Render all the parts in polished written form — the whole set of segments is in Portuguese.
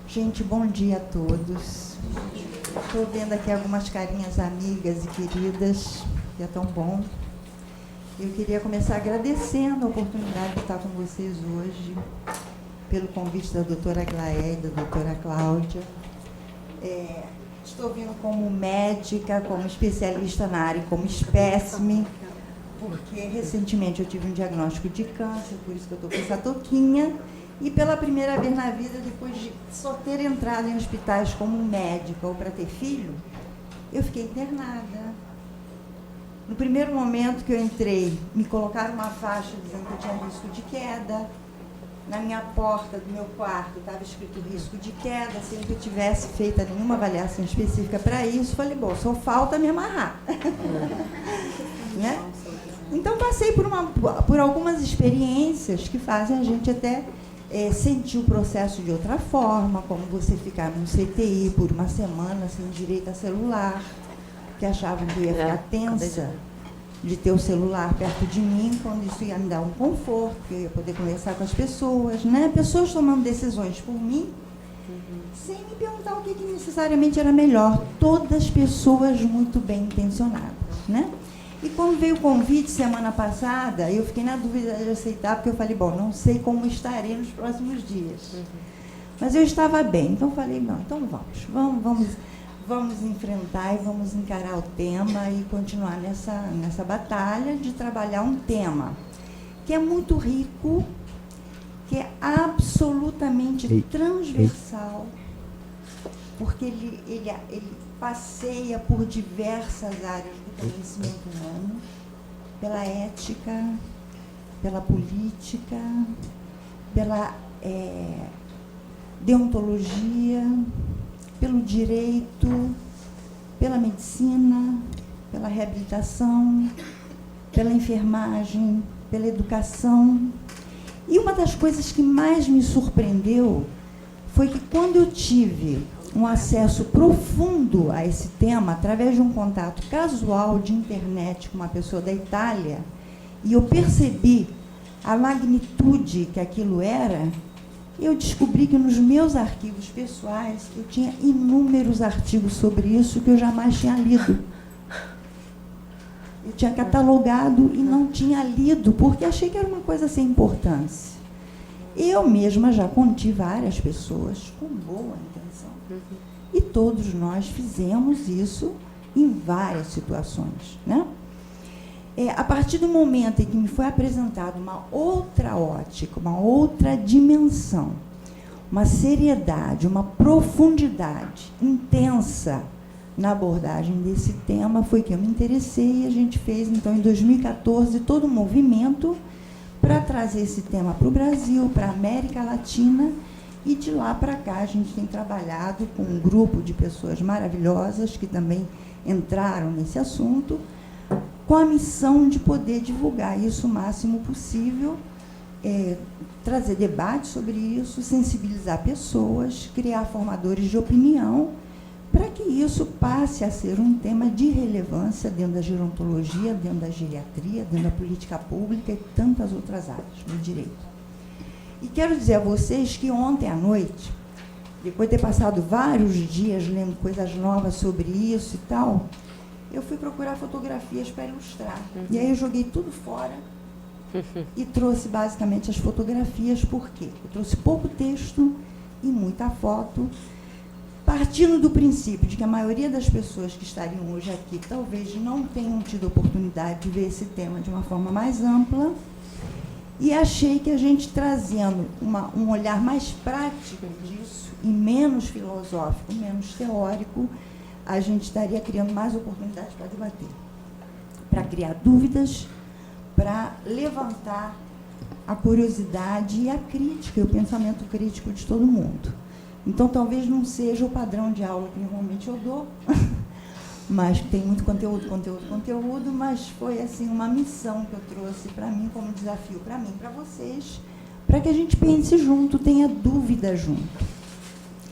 Gente, bom dia a todos. Estou vendo aqui algumas carinhas amigas e queridas, que é tão bom. Eu queria começar agradecendo a oportunidade de estar com vocês hoje, pelo convite da doutora Aglaé e da doutora Cláudia. Estou vindo como médica, como especialista na área, como espécime, porque recentemente eu tive um diagnóstico de câncer, por isso que eu estou com essa touquinha. E pela primeira vez na vida, depois de só ter entrado em hospitais como médica ou para ter filho, eu fiquei internada. No primeiro momento que eu entrei, me colocaram uma faixa dizendo que eu tinha risco de queda. Na minha porta do meu quarto estava escrito risco de queda, sem que eu tivesse feito nenhuma avaliação específica para isso. Falei, bom, só falta me amarrar. Né? Então, passei por algumas experiências que fazem a gente até sentir o processo de outra forma, como você ficar num CTI por uma semana sem direito a celular, que achavam que eu ia ficar tensa de ter o celular perto de mim, quando isso ia me dar um conforto, que eu ia poder conversar com as pessoas, né? Pessoas tomando decisões por mim, sem me perguntar o que necessariamente era melhor. Todas pessoas muito bem intencionadas, né? E quando veio o convite semana passada, eu fiquei na dúvida de aceitar, porque eu falei, bom, não sei como estarei nos próximos dias. Mas eu estava bem, então falei, não, então vamos enfrentar e vamos encarar o tema e continuar nessa batalha de trabalhar um tema que é muito rico, que é absolutamente transversal, porque ele passeia por diversas áreas do conhecimento humano, pela ética, pela política, pela deontologia, pelo direito, pela medicina, pela reabilitação, pela enfermagem, pela educação. E uma das coisas que mais me surpreendeu foi que quando eu tive um acesso profundo a esse tema, através de um contato casual de internet com uma pessoa da Itália, e eu percebi a magnitude que aquilo era, eu descobri que nos meus arquivos pessoais eu tinha inúmeros artigos sobre isso que eu jamais tinha lido. Eu tinha catalogado e não tinha lido, porque achei que era uma coisa sem importância. Eu mesma já conti várias pessoas com boa intenção. E todos nós fizemos isso em várias situações, né? A partir do momento em que me foi apresentada uma outra ótica, uma outra dimensão, uma seriedade, uma profundidade intensa na abordagem desse tema, foi que eu me interessei e a gente fez, então, em 2014, todo um movimento para trazer esse tema para o Brasil, para a América Latina, e de lá para cá a gente tem trabalhado com um grupo de pessoas maravilhosas que também entraram nesse assunto, com a missão de poder divulgar isso o máximo possível, trazer debate sobre isso, sensibilizar pessoas, criar formadores de opinião, para que isso passe a ser um tema de relevância dentro da gerontologia, dentro da geriatria, dentro da política pública e tantas outras áreas do direito. E quero dizer a vocês que ontem à noite, depois de ter passado vários dias lendo coisas novas sobre isso e tal, eu fui procurar fotografias para ilustrar. E aí eu joguei tudo fora e trouxe basicamente as fotografias, porque eu trouxe pouco texto e muita foto, partindo do princípio de que a maioria das pessoas que estariam hoje aqui talvez não tenham tido oportunidade de ver esse tema de uma forma mais ampla, e achei que a gente trazendo um olhar mais prático disso e menos filosófico, menos teórico, a gente estaria criando mais oportunidades para debater, para criar dúvidas, para levantar a curiosidade e a crítica, e o pensamento crítico de todo mundo. Então, talvez não seja o padrão de aula que normalmente eu dou, mas tem muito conteúdo, mas foi assim uma missão que eu trouxe para mim, como desafio para mim, para vocês, para que a gente pense junto, tenha dúvida junto.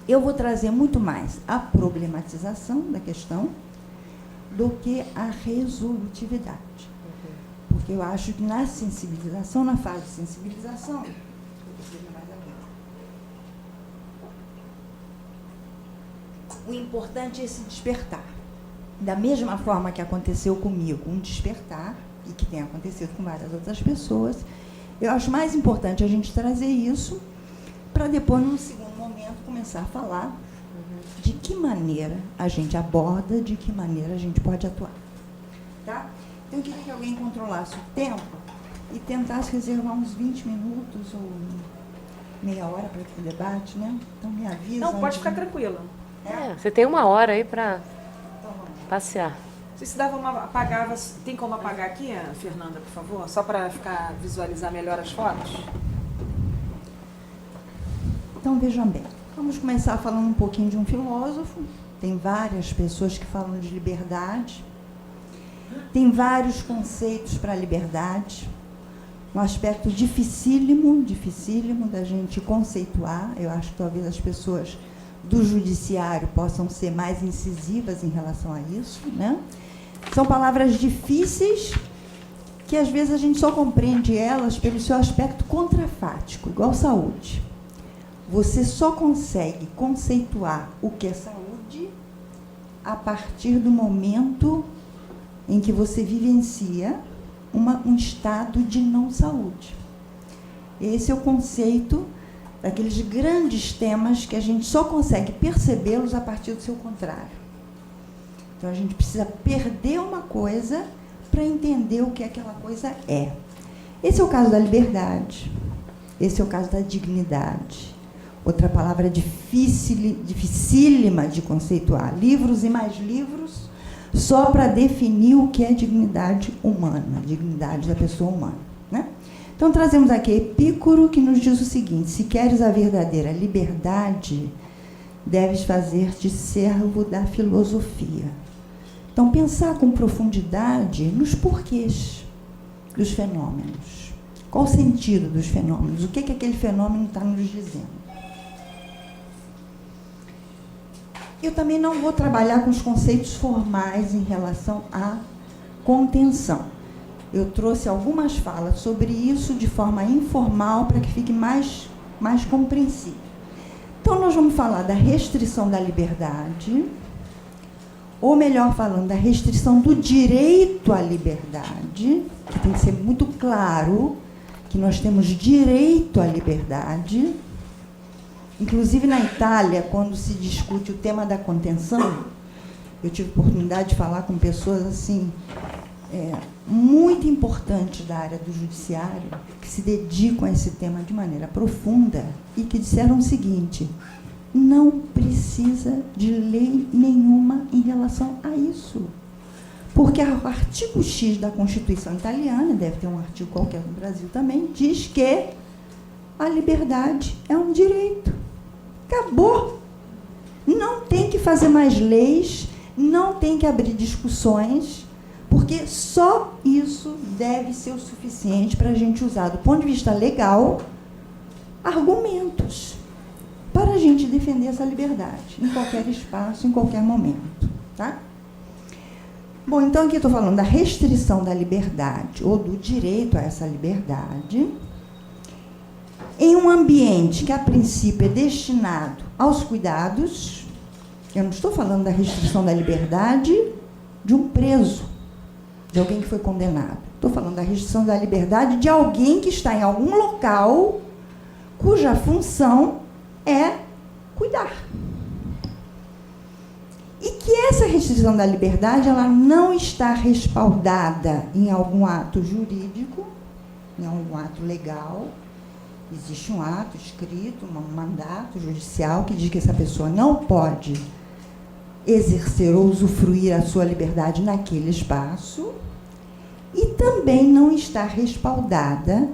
Eu vou trazer muito mais a problematização da questão do que a resolutividade. Porque eu acho que na sensibilização, na fase de sensibilização, o importante é se despertar. Da mesma forma que aconteceu comigo, um despertar, e que tem acontecido com várias outras pessoas, eu acho mais importante a gente trazer isso para depois, num segundo momento, começar a falar de que maneira a gente aborda, de que maneira a gente pode atuar. Tá? Então, eu queria que alguém controlasse o tempo e tentasse reservar uns 20 minutos ou meia hora para o debate, né? Então, me avisa. Não, pode ficar tranquila. Você tem 1 hora aí para passear. Se dava apagava, tem como apagar aqui, Fernanda, por favor? Só para visualizar melhor as fotos? Então, vejam bem. Vamos começar falando um pouquinho de um filósofo. Tem várias pessoas que falam de liberdade. Tem vários conceitos para a liberdade. Um aspecto dificílimo da gente conceituar. Eu acho que talvez as pessoas do judiciário possam ser mais incisivas em relação a isso, né? São palavras difíceis que às vezes a gente só compreende elas pelo seu aspecto contrafático, igual saúde. Você só consegue conceituar o que é saúde a partir do momento em que você vivencia um estado de não saúde. Esse é o conceito daqueles grandes temas que a gente só consegue percebê-los a partir do seu contrário. Então, a gente precisa perder uma coisa para entender o que aquela coisa é. Esse é o caso da liberdade. Esse é o caso da dignidade. Outra palavra dificílima de conceituar. Livros e mais livros só para definir o que é dignidade humana, dignidade da pessoa humana, né? Então, trazemos aqui Epícoro, que nos diz o seguinte: se queres a verdadeira liberdade, deves fazer-te servo da filosofia. Então, pensar com profundidade nos porquês dos fenômenos. Qual o sentido dos fenômenos? O que aquele fenômeno está nos dizendo? Eu também não vou trabalhar com os conceitos formais em relação à contenção. Eu trouxe algumas falas sobre isso de forma informal para que fique mais compreensível. Então, nós vamos falar da restrição da liberdade, ou melhor falando, da restrição do direito à liberdade, que tem que ser muito claro que nós temos direito à liberdade. Inclusive, na Itália, quando se discute o tema da contenção, eu tive oportunidade de falar com pessoas assim, muito importantes da área do judiciário, que se dedicam a esse tema de maneira profunda e que disseram o seguinte: não precisa de lei nenhuma em relação a isso. Porque o artigo X da Constituição italiana, deve ter um artigo qualquer no Brasil também, diz que a liberdade é um direito. Acabou. Não tem que fazer mais leis, não tem que abrir discussões, porque só isso deve ser o suficiente para a gente usar, do ponto de vista legal, argumentos para a gente defender essa liberdade, em qualquer espaço, em qualquer momento. Tá? Bom, então aqui eu estou falando da restrição da liberdade, ou do direito a essa liberdade, em um ambiente que, a princípio, é destinado aos cuidados. Eu não estou falando da restrição da liberdade de um preso, de alguém que foi condenado. Estou falando da restrição da liberdade de alguém que está em algum local cuja função é cuidar. E que essa restrição da liberdade ela não está respaldada em algum ato jurídico, em algum ato legal. Existe um ato escrito, um mandato judicial que diz que essa pessoa não pode exercer ou usufruir a sua liberdade naquele espaço, e também não está respaldada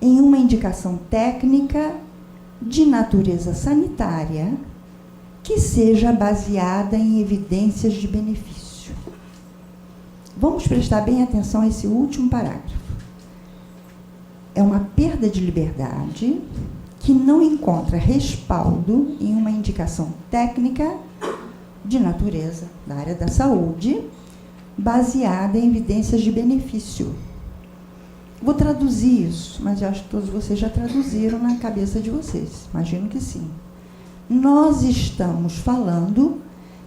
em uma indicação técnica de natureza sanitária que seja baseada em evidências de benefício. vamos prestar bem atenção a esse último parágrafo. É uma perda de liberdade que não encontra respaldo em uma indicação técnica de natureza da área da saúde, baseada em evidências de benefício. Vou traduzir isso, mas eu acho que todos vocês já traduziram na cabeça de vocês. Imagino que sim. Nós estamos falando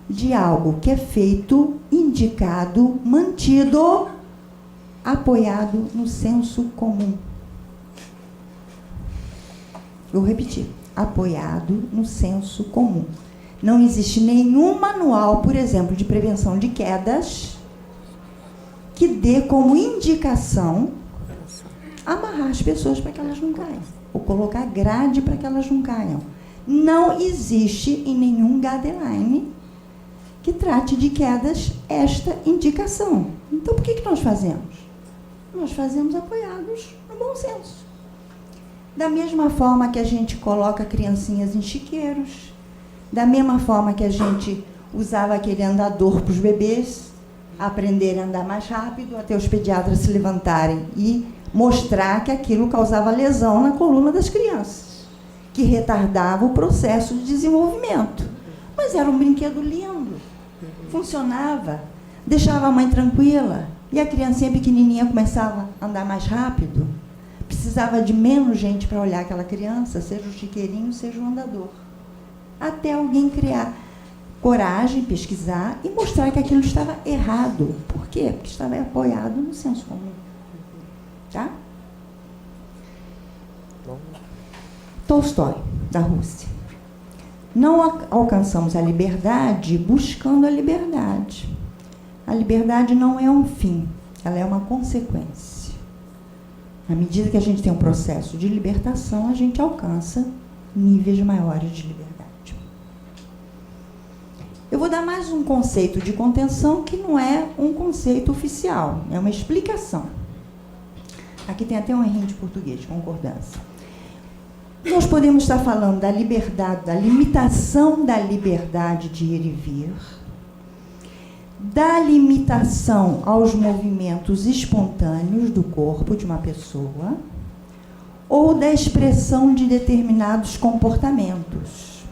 de algo que é feito, indicado, mantido, apoiado no senso comum. Vou repetir. Apoiado no senso comum. Não existe nenhum manual, por exemplo, de prevenção de quedas que dê como indicação amarrar as pessoas para que elas não caiam, ou colocar grade para que elas não caiam. Não existe em nenhum guideline que trate de quedas esta indicação. Então, por que nós fazemos? Nós fazemos apoiados no bom senso. Da mesma forma que a gente coloca criancinhas em chiqueiros, da mesma forma que a gente usava aquele andador para os bebês aprenderem a andar mais rápido, até os pediatras se levantarem e mostrar que aquilo causava lesão na coluna das crianças, que retardava o processo de desenvolvimento. Mas era um brinquedo lindo, funcionava, deixava a mãe tranquila, e a criancinha pequenininha começava a andar mais rápido, precisava de menos gente para olhar aquela criança, seja o chiqueirinho, seja o andador, até alguém criar coragem, pesquisar e mostrar que aquilo estava errado. Por quê? Porque estava apoiado no senso comum. Tá? Tolstói, da Rússia. Não alcançamos a liberdade buscando a liberdade. A liberdade não é um fim, ela é uma consequência. À medida que a gente tem um processo de libertação, a gente alcança níveis maiores de liberdade. Eu vou dar mais um conceito de contenção que não é um conceito oficial, é uma explicação. Aqui tem até um errinho de português, concordância. Nós podemos estar falando da liberdade, da limitação da liberdade de ir e vir, da limitação aos movimentos espontâneos do corpo de uma pessoa, ou da expressão de determinados comportamentos.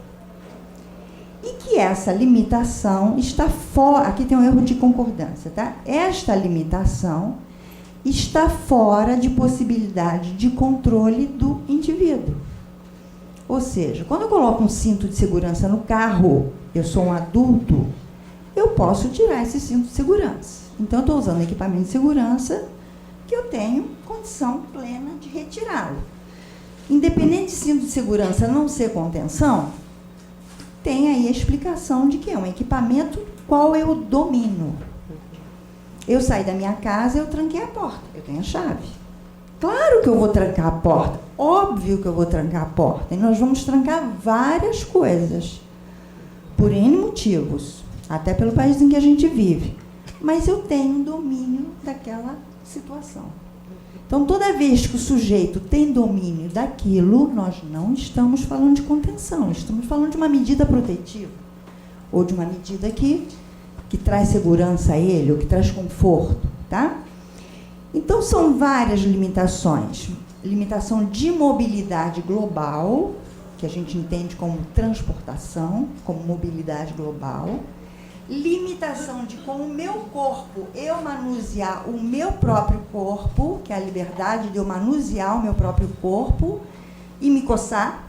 E que essa limitação está fora, aqui tem um erro de concordância, tá? Esta limitação está fora de possibilidade de controle do indivíduo. Ou seja, quando eu coloco um cinto de segurança no carro, eu sou um adulto, eu posso tirar esse cinto de segurança. Então, eu estou usando equipamento de segurança que eu tenho condição plena de retirá-lo. Independente de cinto de segurança não ser contenção, tem aí a explicação de que é um equipamento qual eu domino. Eu saí da minha casa, eu tranquei a porta, eu tenho a chave. Claro que eu vou trancar a porta, óbvio que eu vou trancar a porta. E nós vamos trancar várias coisas, por N motivos, até pelo país em que a gente vive. Mas eu tenho domínio daquela situação. Então, toda vez que o sujeito tem domínio daquilo, nós não estamos falando de contenção, estamos falando de uma medida protetiva, ou de uma medida que traz segurança a ele, ou que traz conforto, tá? Então, são várias limitações. Limitação de mobilidade global, que a gente entende como transportação, como mobilidade global. Limitação de com o meu corpo eu manusear o meu próprio corpo, que é a liberdade de eu manusear o meu próprio corpo e me coçar.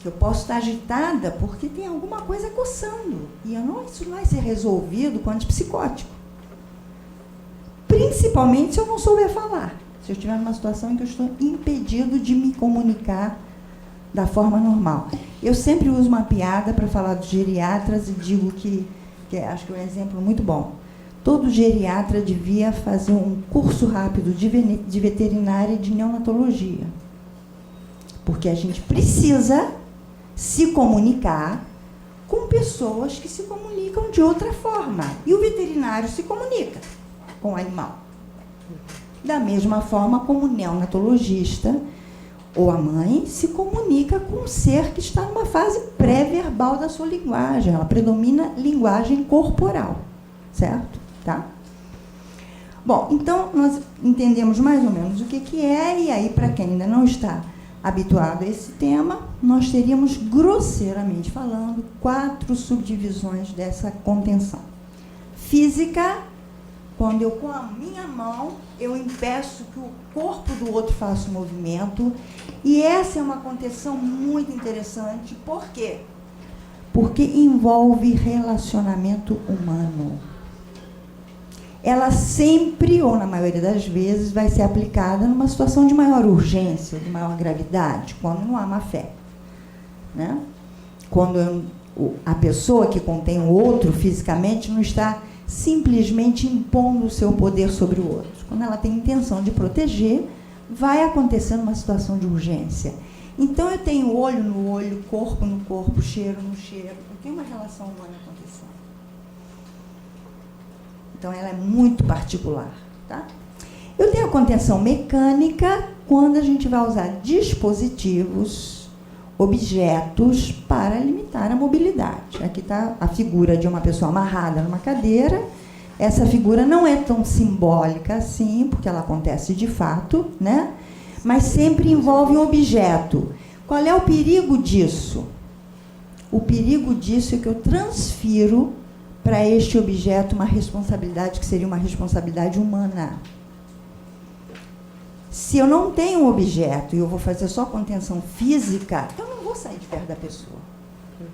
Eu posso estar agitada porque tem alguma coisa coçando. E isso não vai ser resolvido com antipsicótico. Principalmente se eu não souber falar. Se eu estiver numa situação em que eu estou impedido de me comunicar da forma normal. Eu sempre uso uma piada para falar dos geriatras e digo que acho que é um exemplo muito bom. Todo geriatra devia fazer um curso rápido de veterinária e de neonatologia. Porque a gente precisa se comunicar com pessoas que se comunicam de outra forma. E o veterinário se comunica com o animal. Da mesma forma como o neonatologista ou a mãe se comunica com um ser que está numa fase pré-verbal da sua linguagem. Ela predomina linguagem corporal, certo? Tá? Bom, então nós entendemos mais ou menos o que é, e aí, para quem ainda não está habituado a esse tema, nós teríamos, grosseiramente falando, 4 subdivisões dessa contenção. Física, quando eu, com a minha mão, eu impeço que o corpo do outro faça o movimento, e essa é uma contenção muito interessante. Por quê? Porque envolve relacionamento humano. Ela sempre, ou na maioria das vezes, vai ser aplicada numa situação de maior urgência, de maior gravidade, quando não há má fé. Né? Quando a pessoa que contém o outro fisicamente não está simplesmente impondo o seu poder sobre o outro. Quando ela tem intenção de proteger, vai acontecer numa situação de urgência. Então, eu tenho olho no olho, corpo no corpo, cheiro no cheiro. Eu tenho uma relação humana acontecendo. Então, ela é muito particular. Tá? Eu tenho a contenção mecânica quando a gente vai usar dispositivos, objetos, para limitar a mobilidade. Aqui está a figura de uma pessoa amarrada numa cadeira. Essa figura não é tão simbólica assim, porque ela acontece de fato, né? Mas sempre envolve um objeto. Qual é o perigo disso? O perigo disso é que eu transfiro para este objeto uma responsabilidade que seria uma responsabilidade humana. Se eu não tenho um objeto e eu vou fazer só contenção física, eu não vou sair de perto da pessoa,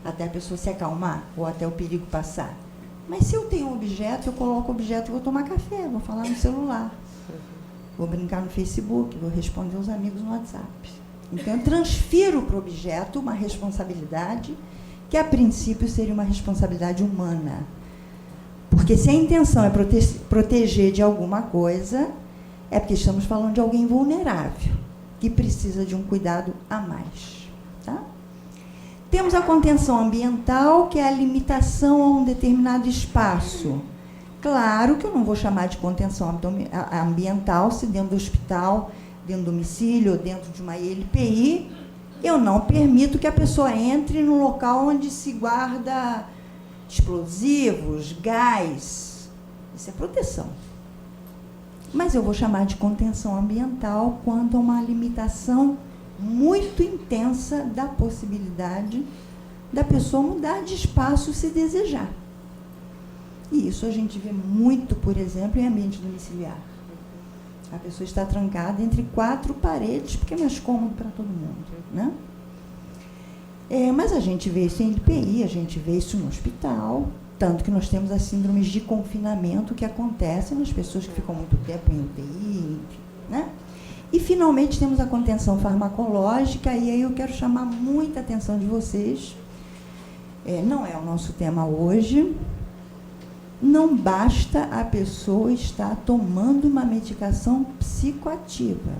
até a pessoa se acalmar ou até o perigo passar. Mas se eu tenho um objeto, eu coloco o objeto e vou tomar café, vou falar no celular, vou brincar no Facebook, vou responder aos amigos no WhatsApp. Então, eu transfiro para o objeto uma responsabilidade que, a princípio, seria uma responsabilidade humana. Porque se a intenção é proteger de alguma coisa, é porque estamos falando de alguém vulnerável, que precisa de um cuidado a mais. Tá? Temos a contenção ambiental, que é a limitação a um determinado espaço. Claro que eu não vou chamar de contenção ambiental se dentro do hospital, dentro do domicílio ou dentro de uma ILPI, eu não permito que a pessoa entre no local onde se guarda explosivos, gás. Isso é proteção. Mas eu vou chamar de contenção ambiental quando há uma limitação muito intensa da possibilidade da pessoa mudar de espaço se desejar. E isso a gente vê muito, por exemplo, em ambiente domiciliar. A pessoa está trancada entre 4 paredes, porque é mais cômodo para todo mundo. Né? Mas a gente vê isso em ILPI, a gente vê isso no hospital, tanto que nós temos as síndromes de confinamento que acontecem nas pessoas que ficam muito tempo em UTI, né? E, finalmente, temos a contenção farmacológica, e aí eu quero chamar muita atenção de vocês. Não é o nosso tema hoje. Não basta a pessoa estar tomando uma medicação psicoativa.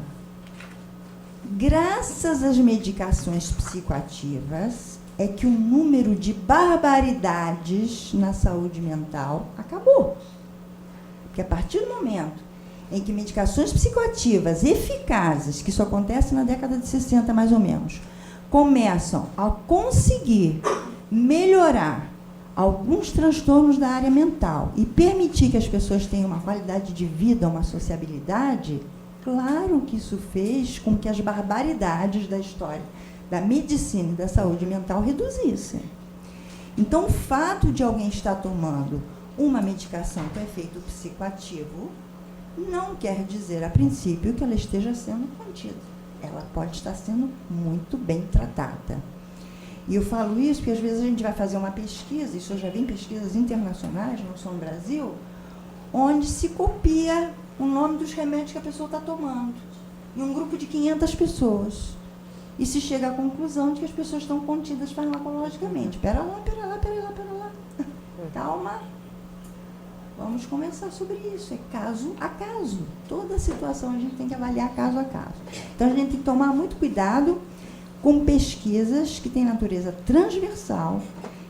Graças às medicações psicoativas, é que o número de barbaridades na saúde mental acabou. Porque a partir do momento em que medicações psicoativas eficazes, que isso acontece na década de 60 mais ou menos, começam a conseguir melhorar alguns transtornos da área mental e permitir que as pessoas tenham uma qualidade de vida, uma sociabilidade, claro que isso fez com que as barbaridades da história da medicina e da saúde mental reduzissem. Então, o fato de alguém estar tomando uma medicação com efeito psicoativo não quer dizer, a princípio, que ela esteja sendo contida. Ela pode estar sendo muito bem tratada. E eu falo isso porque, às vezes, a gente vai fazer uma pesquisa, isso eu já vi em pesquisas internacionais, não só no Brasil, onde se copia o nome dos remédios que a pessoa está tomando, em um grupo de 500 pessoas. E se chega à conclusão de que as pessoas estão contidas farmacologicamente. Pera lá. Calma. Vamos conversar sobre isso. É caso a caso. Toda situação a gente tem que avaliar caso a caso. Então, a gente tem que tomar muito cuidado com pesquisas que têm natureza transversal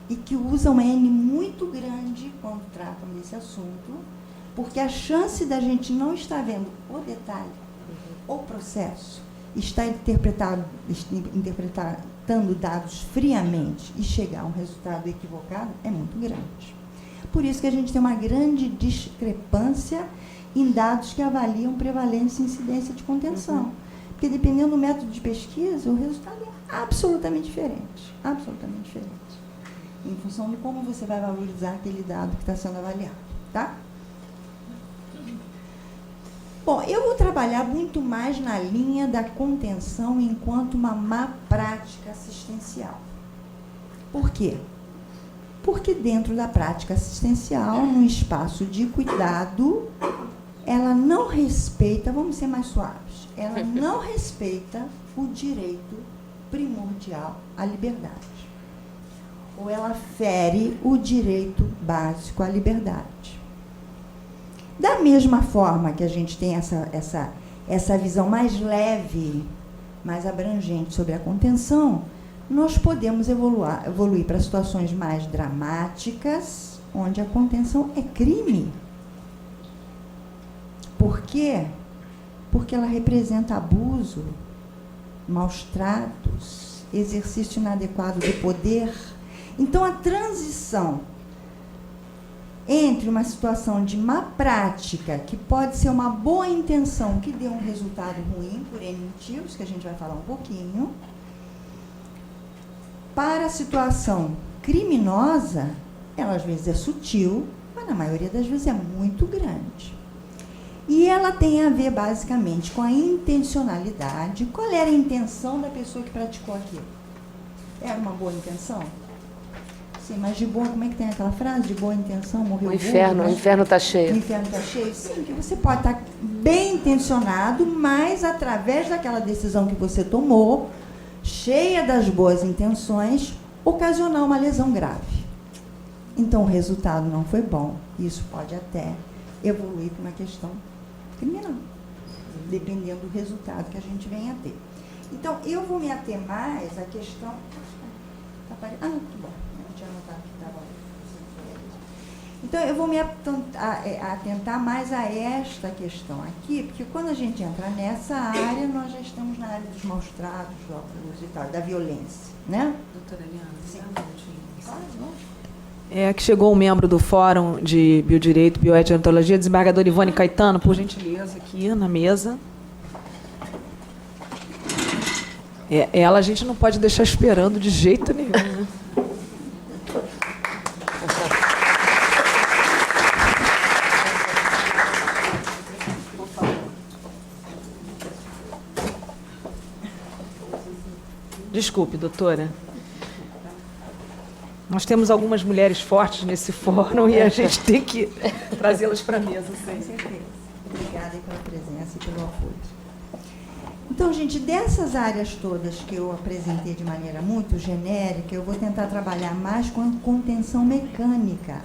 e que usam N muito grande quando tratam desse assunto, porque a chance da gente não estar vendo o detalhe, o processo, estar interpretando dados friamente e chegar a um resultado equivocado é muito grande. Por isso que a gente tem uma grande discrepância em dados que avaliam prevalência e incidência de contenção. Porque dependendo do método de pesquisa, o resultado é absolutamente diferente. Absolutamente diferente. Em função de como você vai valorizar aquele dado que está sendo avaliado. Tá? Bom, eu vou trabalhar muito mais na linha da contenção enquanto uma má prática assistencial. Por quê? Porque dentro da prática assistencial, no espaço de cuidado, ela não respeita, vamos ser mais suaves, ela não respeita o direito primordial à liberdade. Ou ela fere o direito básico à liberdade. Da mesma forma que a gente tem essa visão mais leve, mais abrangente sobre a contenção, nós podemos evoluir para situações mais dramáticas, onde a contenção é crime. Por quê? Porque ela representa abuso, maus tratos, exercício inadequado de poder. Então, a transição entre uma situação de má prática, que pode ser uma boa intenção, que dê um resultado ruim, por N motivos, que a gente vai falar um pouquinho, para a situação criminosa, ela às vezes é sutil, mas na maioria das vezes é muito grande. E ela tem a ver, basicamente, com a intencionalidade. Qual era a intenção da pessoa que praticou aquilo? Era uma boa intenção? Sim, mas de boa, como é que tem aquela frase? De boa intenção, morreu o inferno, burro, o inferno está cheio. O inferno está cheio? Sim, que você pode estar bem intencionado, mas através daquela decisão que você tomou, cheia das boas intenções, ocasionar uma lesão grave. Então, o resultado não foi bom. Isso pode até evoluir para uma questão criminal, dependendo do resultado que a gente venha a ter. Então, eu vou me ater mais à questão... que bom. Então, eu vou me atentar mais a esta questão aqui, porque quando a gente entra nessa área, nós já estamos na área dos maus tratos, do abuso e tal, da violência, né? Doutora Eliana, sim. Que chegou um membro do Fórum de Biodireito, Bioética e Ontologia, desembargador Ivone Caetano, por gentileza, aqui na mesa. Ela a gente não pode deixar esperando de jeito nenhum, né? Desculpe, doutora. Nós temos algumas mulheres fortes nesse fórum e a gente tem que trazê-las para a mesa. Com certeza. Obrigada pela presença e pelo apoio. Então, gente, dessas áreas todas que eu apresentei de maneira muito genérica, eu vou tentar trabalhar mais com a contenção mecânica.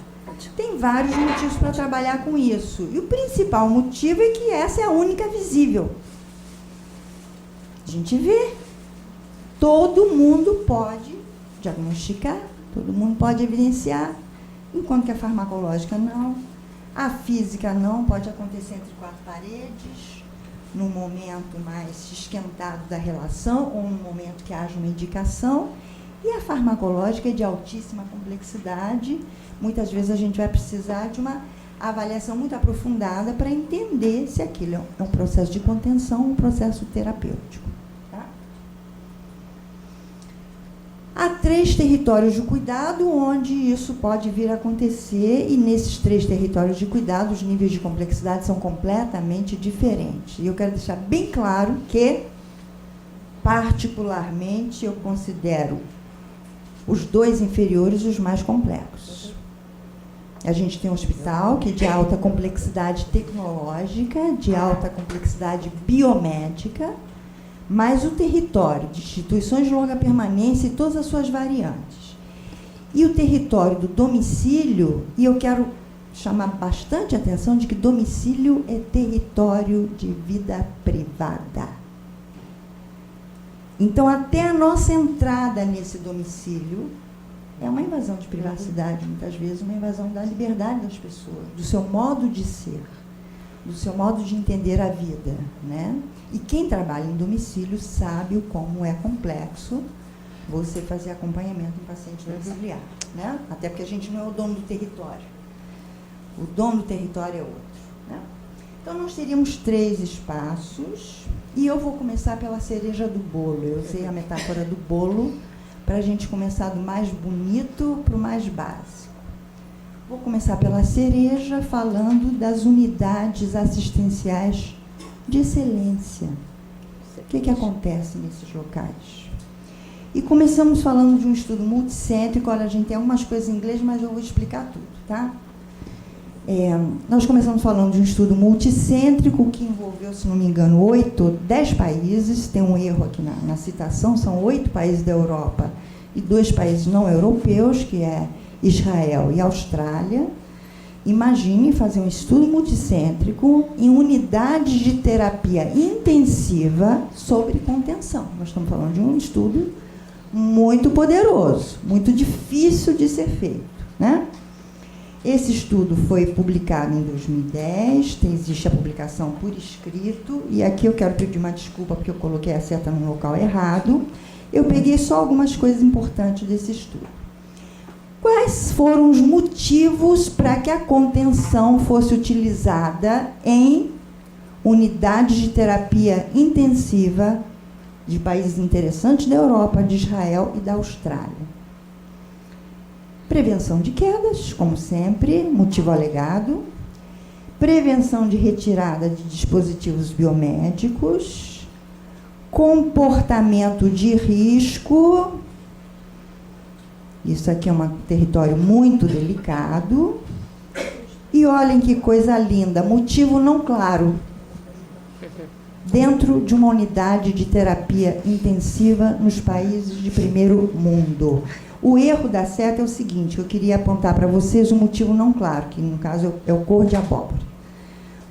Tem vários motivos para trabalhar com isso. E o principal motivo é que essa é a única visível. A gente vê. Todo mundo pode diagnosticar, todo mundo pode evidenciar, enquanto que a farmacológica não. A física não, pode acontecer entre quatro paredes, num momento mais esquentado da relação, ou num momento que haja uma indicação. E a farmacológica é de altíssima complexidade. Muitas vezes a gente vai precisar de uma avaliação muito aprofundada para entender se aquilo é um processo de contenção ou um processo terapêutico. Há 3 territórios de cuidado onde isso pode vir a acontecer, e nesses 3 territórios de cuidado os níveis de complexidade são completamente diferentes. E eu quero deixar bem claro que, particularmente, eu considero os 2 inferiores os mais complexos. A gente tem um hospital que é de alta complexidade tecnológica, de alta complexidade biomédica, mas o território de instituições de longa permanência e todas as suas variantes. E o território do domicílio, e eu quero chamar bastante a atenção de que domicílio é território de vida privada. Então, até a nossa entrada nesse domicílio é uma invasão de privacidade, muitas vezes uma invasão da liberdade das pessoas, do seu modo de ser, do seu modo de entender a vida, né? E quem trabalha em domicílio sabe o como é complexo você fazer acompanhamento em paciente domiciliar, né? Até porque a gente não é o dono do território. O dono do território é outro, né? Então, nós teríamos 3 espaços e eu vou começar pela cereja do bolo. Eu usei a metáfora do bolo para a gente começar do mais bonito para o mais básico. Vou começar pela cereja, falando das unidades assistenciais de excelência. O que acontece nesses locais? E começamos falando de um estudo multicêntrico. Olha, a gente tem algumas coisas em inglês, mas eu vou explicar tudo, tá? Nós começamos falando de um estudo multicêntrico que envolveu, se não me engano, 8 ou 10 países. Tem um erro aqui na citação, são 8 países da Europa e 2 países não europeus, que é Israel e Austrália. Imagine fazer um estudo multicêntrico em unidades de terapia intensiva sobre contenção. Nós estamos falando de um estudo muito poderoso, muito difícil de ser feito, né? Esse estudo foi publicado em 2010, existe a publicação por escrito, e aqui eu quero pedir uma desculpa porque eu coloquei a seta no local errado. Eu peguei só algumas coisas importantes desse estudo. Quais foram os motivos para que a contenção fosse utilizada em unidades de terapia intensiva de países interessantes da Europa, de Israel e da Austrália? Prevenção de quedas, como sempre, motivo alegado. Prevenção de retirada de dispositivos biomédicos. Comportamento de risco. Isso aqui é um território muito delicado. E olhem que coisa linda, motivo não claro. Dentro de uma unidade de terapia intensiva nos países de primeiro mundo. O erro da seta é o seguinte, eu queria apontar para vocês um motivo não claro, que no caso é o cor de abóbora.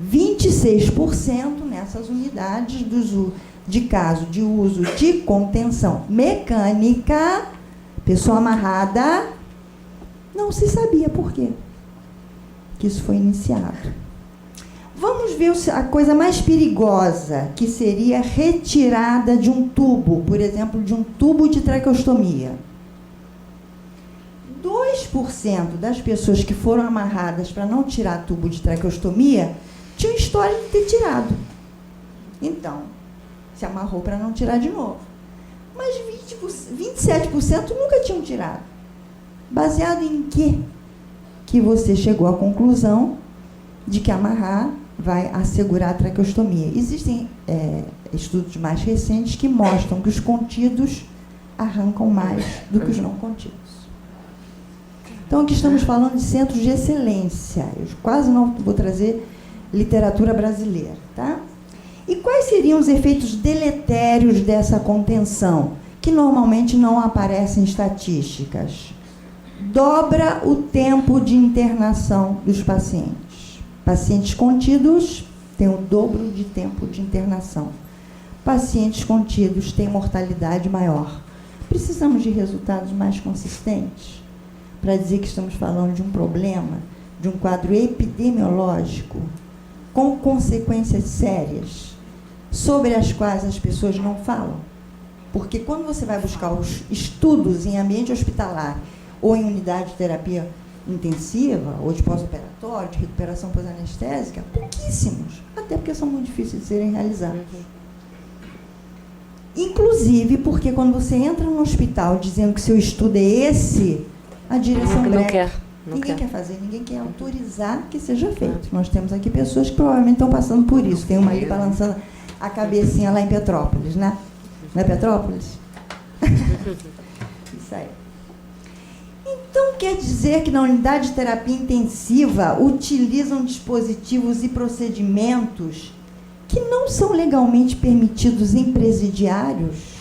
26% nessas unidades de caso de uso de contenção mecânica, pessoa amarrada, não se sabia por quê que isso foi iniciado. Vamos ver a coisa mais perigosa, que seria retirada de um tubo, por exemplo, de um tubo de traqueostomia. 2% das pessoas que foram amarradas para não tirar tubo de traqueostomia tinham história de ter tirado. Então, se amarrou para não tirar de novo. Mas 27% nunca tinham tirado. Baseado em quê? Que você chegou à conclusão de que amarrar vai assegurar a traqueostomia. Existem estudos mais recentes que mostram que os contidos arrancam mais do que os não contidos. Então, aqui estamos falando de centros de excelência. Eu quase não vou trazer literatura brasileira, tá? E quais seriam os efeitos deletérios dessa contenção, que normalmente não aparecem em estatísticas? Dobra o tempo de internação dos pacientes. Pacientes contidos têm o dobro de tempo de internação. Pacientes contidos têm mortalidade maior. Precisamos de resultados mais consistentes para dizer que estamos falando de um problema, de um quadro epidemiológico com consequências sérias, sobre as quais as pessoas não falam. Porque quando você vai buscar os estudos em ambiente hospitalar ou em unidade de terapia intensiva, ou de pós-operatório, de recuperação pós-anestésica, pouquíssimos, até porque são muito difíceis de serem realizados. Inclusive porque quando você entra no hospital dizendo que seu estudo é esse, a direção ninguém quer fazer, ninguém quer autorizar que seja feito. Nós temos aqui pessoas que provavelmente estão passando por isso. Tem uma ali balançando a cabecinha lá em Petrópolis, né? Não é Petrópolis? Isso aí. Então, quer dizer que na unidade de terapia intensiva utilizam dispositivos e procedimentos que não são legalmente permitidos em presidiários?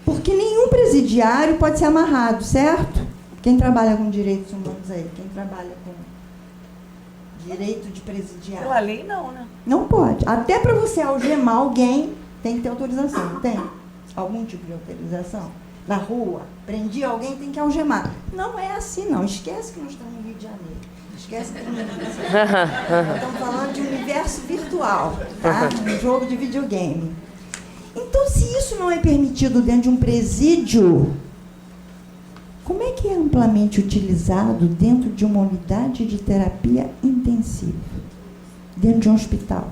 Porque nenhum presidiário pode ser amarrado, certo? Quem trabalha com direitos humanos aí? Quem trabalha com direito de presidiário? Pela lei, não, né? Não pode. Até para você algemar alguém, tem que ter autorização, não tem? Algum tipo de autorização? Na rua, prendi alguém, tem que algemar. Não é assim, não. Esquece que nós estamos no Rio de Janeiro. Esquece que estamos falando de um universo virtual, tá? Um jogo de videogame. Então, se isso não é permitido dentro de um presídio, como é que é amplamente utilizado dentro de uma unidade de terapia intensiva? dentro de um hospital,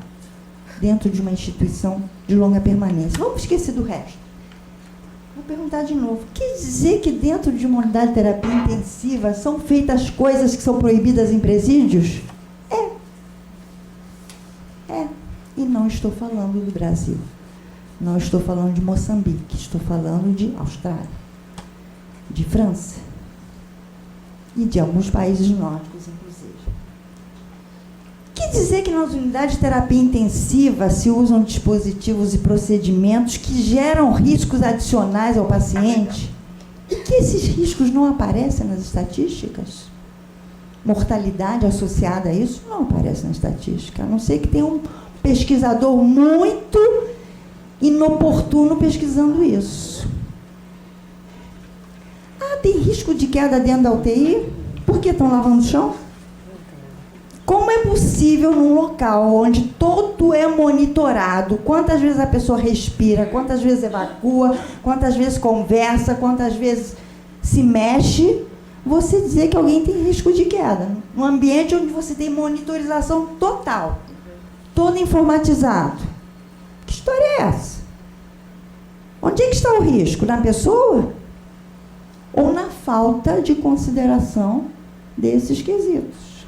dentro de uma instituição de longa permanência. Vamos esquecer do resto. Vou perguntar de novo. Quer dizer que dentro de uma unidade de terapia intensiva são feitas coisas que são proibidas em presídios? E não estou falando do Brasil. Não estou falando de Moçambique. Estou falando de Austrália, de França e de alguns países nórdicos, inclusive. Quer dizer que nas unidades de terapia intensiva se usam dispositivos e procedimentos que geram riscos adicionais ao paciente e que esses riscos não aparecem nas estatísticas? Mortalidade associada a isso não aparece na estatística, a não ser que tenha um pesquisador muito inoportuno pesquisando isso. Tem risco de queda dentro da UTI? Por que estão lavando o chão? Como é possível num local onde todo é monitorado, quantas vezes a pessoa respira, quantas vezes evacua, quantas vezes conversa, quantas vezes se mexe, você dizer que alguém tem risco de queda? Num ambiente onde você tem monitorização total, todo informatizado. Que história é essa? Onde é que está o risco? Na pessoa? Ou na falta de consideração desses quesitos?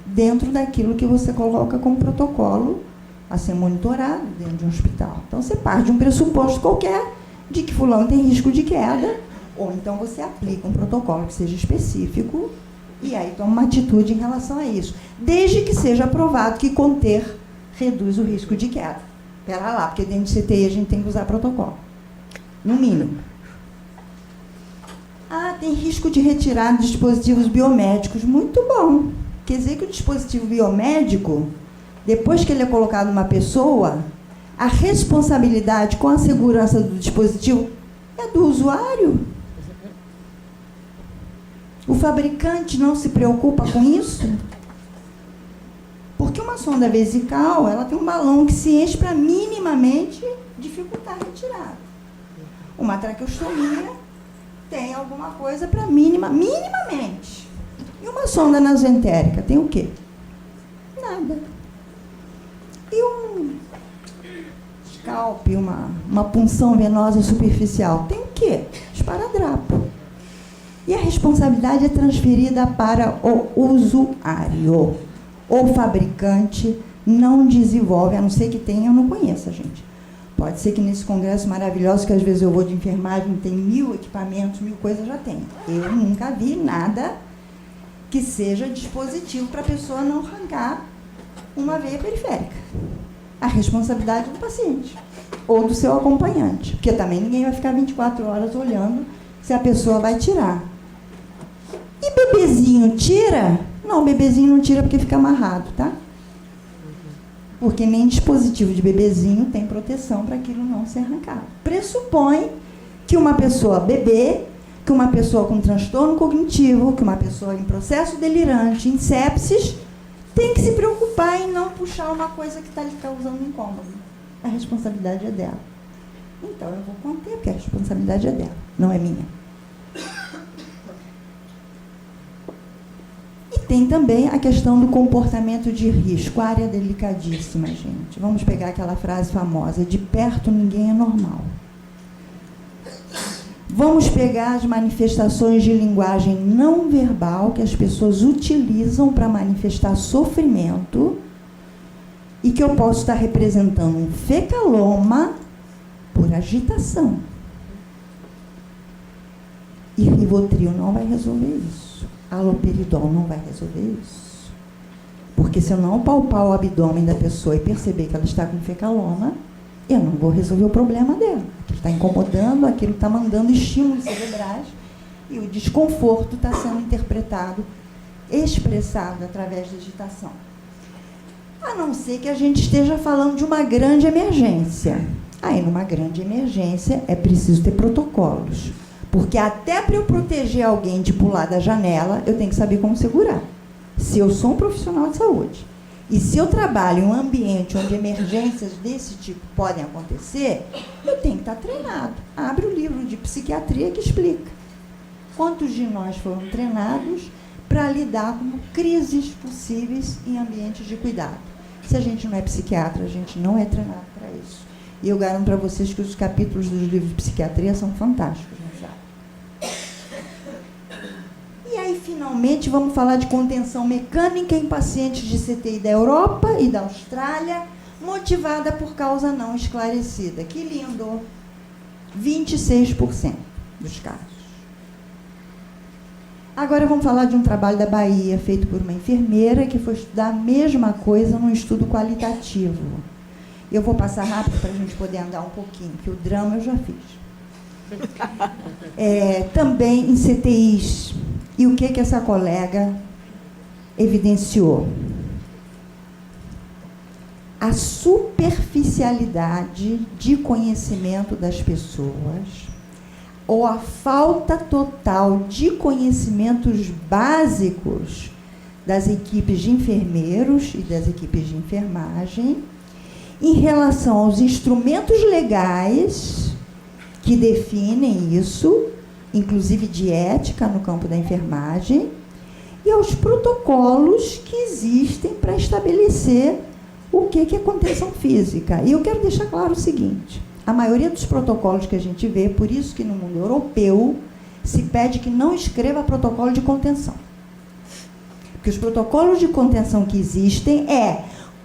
Dentro daquilo que você coloca como protocolo a ser monitorado dentro de um hospital. Então, você parte de um pressuposto qualquer de que fulano tem risco de queda, ou então você aplica um protocolo que seja específico e aí toma uma atitude em relação a isso. Desde que seja aprovado que conter reduz o risco de queda. Espera lá, porque dentro de CTI a gente tem que usar protocolo. No mínimo. Tem risco de retirada de dispositivos biomédicos. Muito bom. Quer dizer que o dispositivo biomédico, depois que ele é colocado numa pessoa, a responsabilidade com a segurança do dispositivo é do usuário. O fabricante não se preocupa com isso? Porque uma sonda vesical, ela tem um balão que se enche para minimamente dificultar a retirada. Uma traqueostomia tem alguma coisa para minimamente. E uma sonda nasentérica tem o quê? Nada. E um scalp, uma punção venosa superficial, tem o quê? Esparadrapo. E a responsabilidade é transferida para o usuário. O fabricante não desenvolve, a não ser que tenha, eu não conheço, gente. Pode ser que nesse congresso maravilhoso, que às vezes eu vou de enfermagem, tem 1000 equipamentos, 1000 coisas, já tem. Eu nunca vi nada que seja dispositivo para a pessoa não arrancar uma veia periférica. A responsabilidade do paciente ou do seu acompanhante, porque também ninguém vai ficar 24 horas olhando se a pessoa vai tirar. E bebezinho tira? Não, bebezinho não tira porque fica amarrado, tá? Porque nem dispositivo de bebezinho tem proteção para aquilo não ser arrancado. Pressupõe que uma pessoa bebê, que uma pessoa com transtorno cognitivo, que uma pessoa em processo delirante, em sepsis, tem que se preocupar em não puxar uma coisa que está lhe causando incômodo. A responsabilidade é dela. Então, eu vou conter, porque a responsabilidade é dela, não é minha. E tem também a questão do comportamento de risco, área delicadíssima, gente. Vamos pegar aquela frase famosa, de perto ninguém é normal. Vamos pegar as manifestações de linguagem não verbal que as pessoas utilizam para manifestar sofrimento e que eu posso estar representando um fecaloma por agitação. E Rivotril não vai resolver isso. Haloperidol não vai resolver isso. Porque se eu não palpar o abdômen da pessoa e perceber que ela está com fecaloma, eu não vou resolver o problema dela. Aquilo está incomodando, aquilo está mandando estímulos cerebrais e o desconforto está sendo interpretado, expressado através da agitação. A não ser que a gente esteja falando de uma grande emergência. Aí, numa grande emergência, é preciso ter protocolos. Porque até para eu proteger alguém de pular da janela, eu tenho que saber como segurar. Se eu sou um profissional de saúde e se eu trabalho em um ambiente onde emergências desse tipo podem acontecer, eu tenho que estar treinado. Abre o livro de psiquiatria que explica. Quantos de nós foram treinados para lidar com crises possíveis em ambientes de cuidado? Se a gente não é psiquiatra, a gente não é treinado para isso. E eu garanto para vocês que os capítulos dos livros de psiquiatria são fantásticos nessa área. E aí, finalmente, vamos falar de contenção mecânica em pacientes de CTI da Europa e da Austrália, motivada por causa não esclarecida. Que lindo! 26% dos casos. Agora vamos falar de um trabalho da Bahia, feito por uma enfermeira, que foi estudar a mesma coisa num estudo qualitativo. Eu vou passar rápido para a gente poder andar um pouquinho, que o drama eu já fiz. Também em CTIs. E o que essa colega evidenciou? A superficialidade de conhecimento das pessoas, ou a falta total de conhecimentos básicos das equipes de enfermeiros e das equipes de enfermagem em relação aos instrumentos legais que definem isso, inclusive de ética no campo da enfermagem, e aos protocolos que existem para estabelecer o que é contenção física. E eu quero deixar claro o seguinte: a maioria dos protocolos que a gente vê, por isso que no mundo europeu se pede que não escreva protocolo de contenção. Porque os protocolos de contenção que existem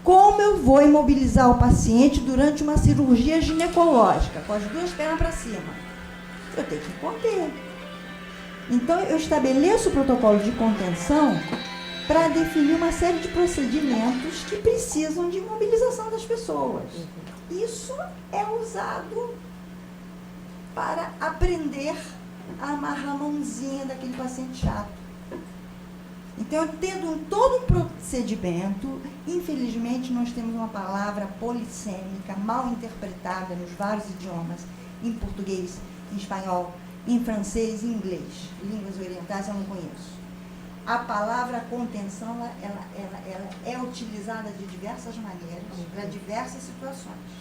como eu vou imobilizar o paciente durante uma cirurgia ginecológica, com as duas pernas para cima. Eu tenho que conter. Então, eu estabeleço o protocolo de contenção para definir uma série de procedimentos que precisam de imobilização das pessoas. Isso é usado para aprender a amarrar a mãozinha daquele paciente chato. Então, eu tendo todo um procedimento, infelizmente, nós temos uma palavra polissêmica, mal interpretada nos vários idiomas, em português, em espanhol, em francês e em inglês. Línguas orientais eu não conheço. A palavra contenção, ela é utilizada de diversas maneiras, para diversas situações.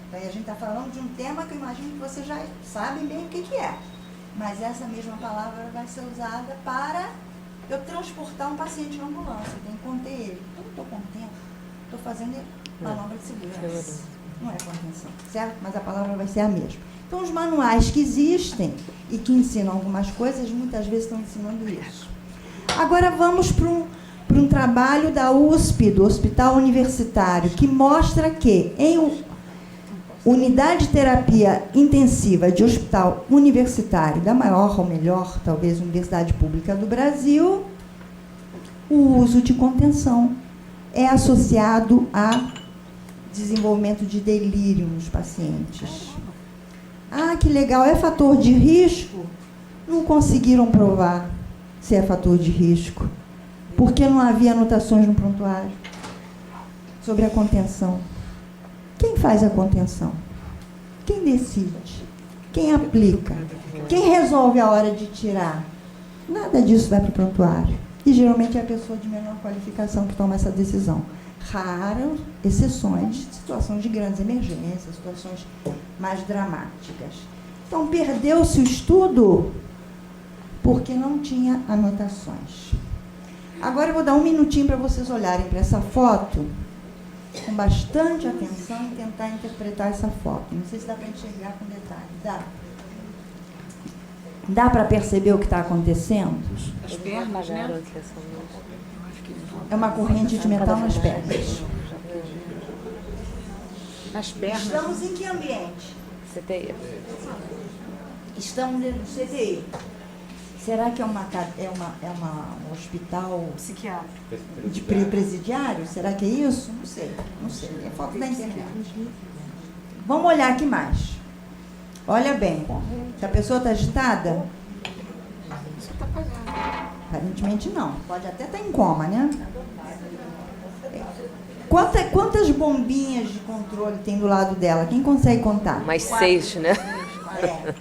Então, a gente está falando de um tema que eu imagino que vocês já sabem bem o que é. Mas essa mesma palavra vai ser usada para eu transportar um paciente na ambulância. Eu tenho que conter ele. Eu não estou contendo, estou fazendo manobra de segurança. Não é contenção, certo? Mas a palavra vai ser a mesma. Então, os manuais que existem e que ensinam algumas coisas, muitas vezes estão ensinando isso. Agora vamos para um trabalho da USP, do Hospital Universitário, que mostra que em unidade de terapia intensiva de hospital universitário, da maior ou melhor, talvez, universidade pública do Brasil, o uso de contenção é associado a desenvolvimento de delírio nos pacientes. Ah, que legal, é fator de risco? Não conseguiram provar se é fator de risco, porque não havia anotações no prontuário sobre a contenção. Quem faz a contenção? Quem decide? Quem aplica? Quem resolve a hora de tirar? Nada disso vai para o prontuário. E geralmente é a pessoa de menor qualificação que toma essa decisão. Raras exceções, situações de grandes emergências, situações mais dramáticas. Então, perdeu-se o estudo porque não tinha anotações. Agora eu vou dar um minutinho para vocês olharem para essa foto com bastante atenção e tentar interpretar essa foto. Não sei se dá para enxergar com detalhe. Dá? Dá para perceber o que está acontecendo? As pernas, né? É uma corrente de metal nas pernas. Nas pernas. Estamos em que ambiente? CTI. Estamos no CTI. Será que é um hospital Psiquiátrico. de presidiário? Será que é isso? Não sei. Não sei. É foto da internet. Vamos olhar aqui mais. Olha bem. Se a pessoa está agitada? Aparentemente não. Pode até estar em coma, né? Quantas bombinhas de controle tem do lado dela? Quem consegue contar? Mais 6, né? É.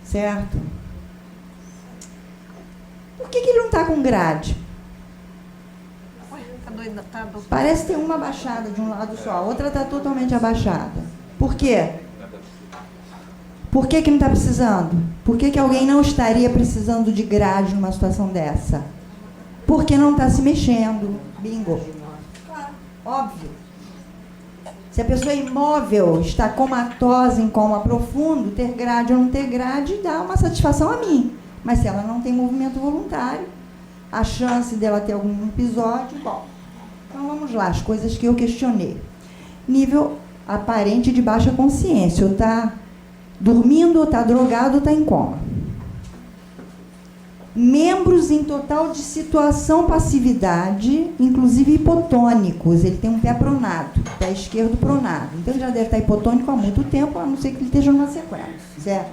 Certo? Por que ele não está com grade? Tá doida, tá doida. Parece ter uma abaixada de um lado só, a outra está totalmente abaixada. Por quê? Por que não está precisando? Por que alguém não estaria precisando de grade numa situação dessa? Porque não está se mexendo. Bingo. Óbvio. Se a pessoa é imóvel, está comatosa em coma profundo, ter grade ou não ter grade dá uma satisfação a mim. Mas se ela não tem movimento voluntário, a chance dela ter algum episódio, bom. Então vamos lá, as coisas que eu questionei. Nível aparente de baixa consciência, ou está dormindo, ou está drogado, ou está em coma. Membros em total de situação passividade, inclusive hipotônicos. Ele tem um pé pronado, pé esquerdo pronado. Então ele já deve estar hipotônico há muito tempo, a não ser que ele esteja numa sequela, certo?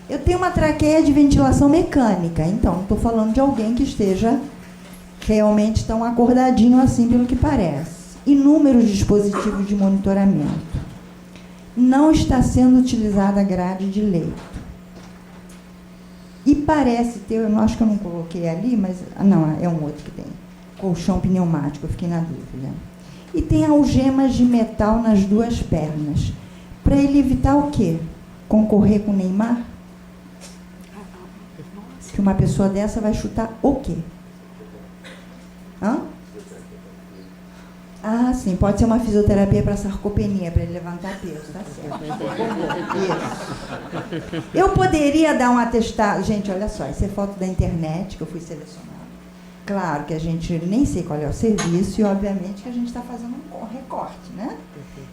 Eu tenho uma traqueia de ventilação mecânica, então não estou falando de alguém que esteja realmente tão acordadinho assim, pelo que parece. Inúmeros dispositivos de monitoramento. Não está sendo utilizada a grade de leito. E parece ter, eu acho que eu não coloquei ali, mas... não, é um outro que tem. Colchão pneumático, eu fiquei na dúvida. E tem algemas de metal nas duas pernas. Para ele evitar o quê? Concorrer com o Neymar? Que uma pessoa dessa vai chutar o quê? Hã? Ah, sim, pode ser uma fisioterapia para sarcopenia, para ele levantar peso, tá certo. Isso. Eu poderia dar um atestado. Gente, olha só, essa é foto da internet que eu fui selecionada. Claro que a gente nem sei qual é o serviço e, obviamente, que a gente está fazendo um recorte, né?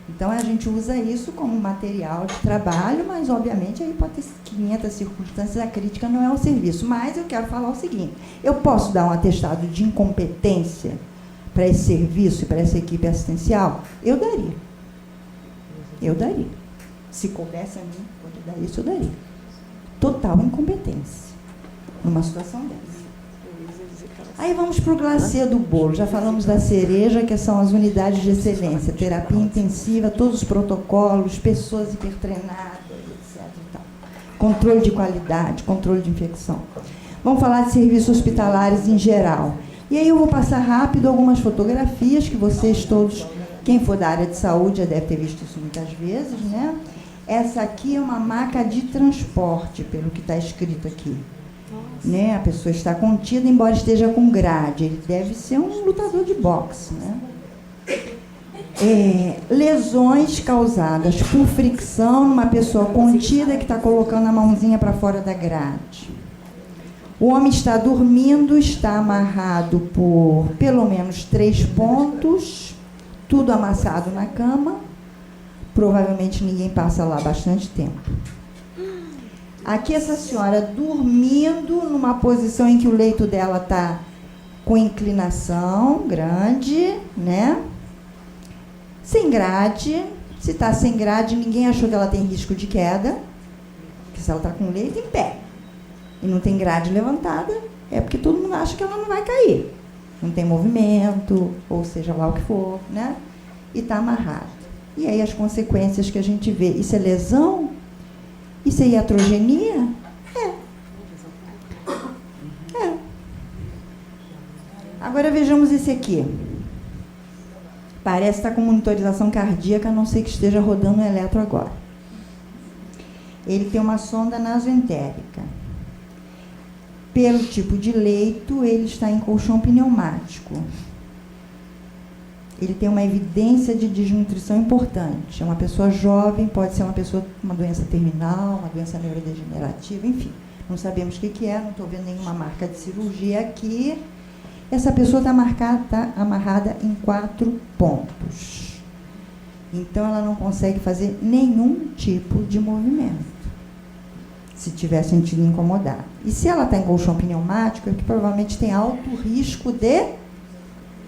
Então, a gente usa isso como material de trabalho, mas, obviamente, aí pode ter 500 circunstâncias, a crítica não é o serviço. Mas eu quero falar o seguinte, eu posso dar um atestado de incompetência para esse serviço e para essa equipe assistencial? Eu daria. Eu daria. Se coubesse a mim, poder dar isso, eu daria. Total incompetência numa situação dessa. Aí vamos para o glacê do bolo. Já falamos da cereja, que são as unidades de excelência, terapia intensiva, todos os protocolos, pessoas hipertreinadas, etc. E tal. Controle de qualidade, controle de infecção. Vamos falar de serviços hospitalares em geral. E aí eu vou passar rápido algumas fotografias que vocês todos, quem for da área de saúde já deve ter visto isso muitas vezes, né? Essa aqui é uma maca de transporte, pelo que está escrito aqui. Né? A pessoa está contida, embora esteja com grade. Ele deve ser um lutador de boxe, né? Lesões causadas por fricção numa pessoa contida que está colocando a mãozinha para fora da grade. O homem está dormindo, está amarrado por pelo menos 3 pontos, tudo amassado na cama. Provavelmente ninguém passa lá bastante tempo. Aqui essa senhora dormindo numa posição em que o leito dela está com inclinação grande, né? Sem grade. Se está sem grade, ninguém achou que ela tem risco de queda. Porque se ela está com o leito em pé e não tem grade levantada, é porque todo mundo acha que ela não vai cair. Não tem movimento, ou seja lá o que for, né? E está amarrado. E aí as consequências que a gente vê. Isso é lesão? Isso é iatrogenia? É. Agora vejamos esse aqui. Parece estar com monitorização cardíaca, a não ser que esteja rodando um eletro agora. Ele tem uma sonda nasoentérica. Pelo tipo de leito, ele está em colchão pneumático. Ele tem uma evidência de desnutrição importante. É uma pessoa jovem, pode ser uma pessoa com uma doença terminal, uma doença neurodegenerativa, enfim. Não sabemos o que é, não estou vendo nenhuma marca de cirurgia aqui. Essa pessoa está amarrada em 4 pontos. Então, ela não consegue fazer nenhum tipo de movimento, se tiver sentido incomodado. E se ela está em colchão pneumático, é que provavelmente tem alto risco de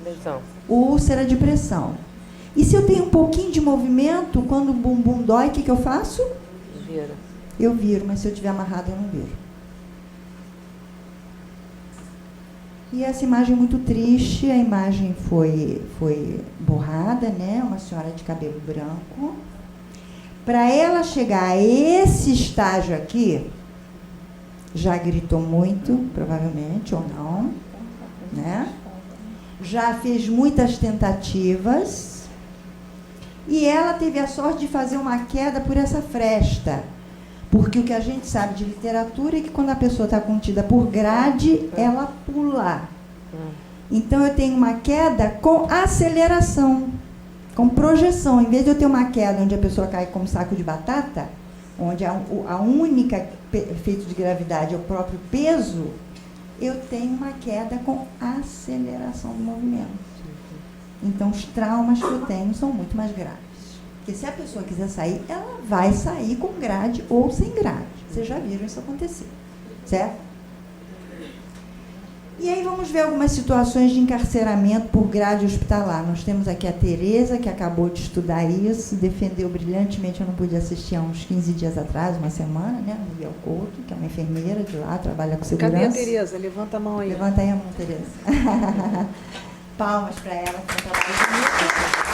lesão. Úlcera de pressão. E se eu tenho um pouquinho de movimento, quando o bumbum dói, o que eu faço? Vira. Eu viro, mas se eu estiver amarrado, eu não viro. E essa imagem é muito triste, a imagem foi borrada, né? Uma senhora de cabelo branco. Para ela chegar a esse estágio aqui, já gritou muito, provavelmente, ou não, né? Já fez muitas tentativas e ela teve a sorte de fazer uma queda por essa fresta, porque o que a gente sabe de literatura é que quando a pessoa está contida por grade, ela pula. Então, eu tenho uma queda com aceleração, com projeção. Em vez de eu ter uma queda onde a pessoa cai como saco de batata, onde a única efeito de gravidade é o próprio peso, eu tenho uma queda com aceleração do movimento. Então, os traumas que eu tenho são muito mais graves. Porque se a pessoa quiser sair, ela vai sair com grade ou sem grade. Vocês já viram isso acontecer, certo? E aí vamos ver algumas situações de encarceramento por grade hospitalar. Nós temos aqui a Tereza, que acabou de estudar isso, defendeu brilhantemente. Eu não pude assistir há uns 15 dias atrás, uma semana, né? No Miguel Couto, que é uma enfermeira de lá, trabalha com segurança. Cadê a Tereza? Levanta a mão aí. Levanta aí a mão, Tereza. Palmas para ela, que é um trabalho bonito.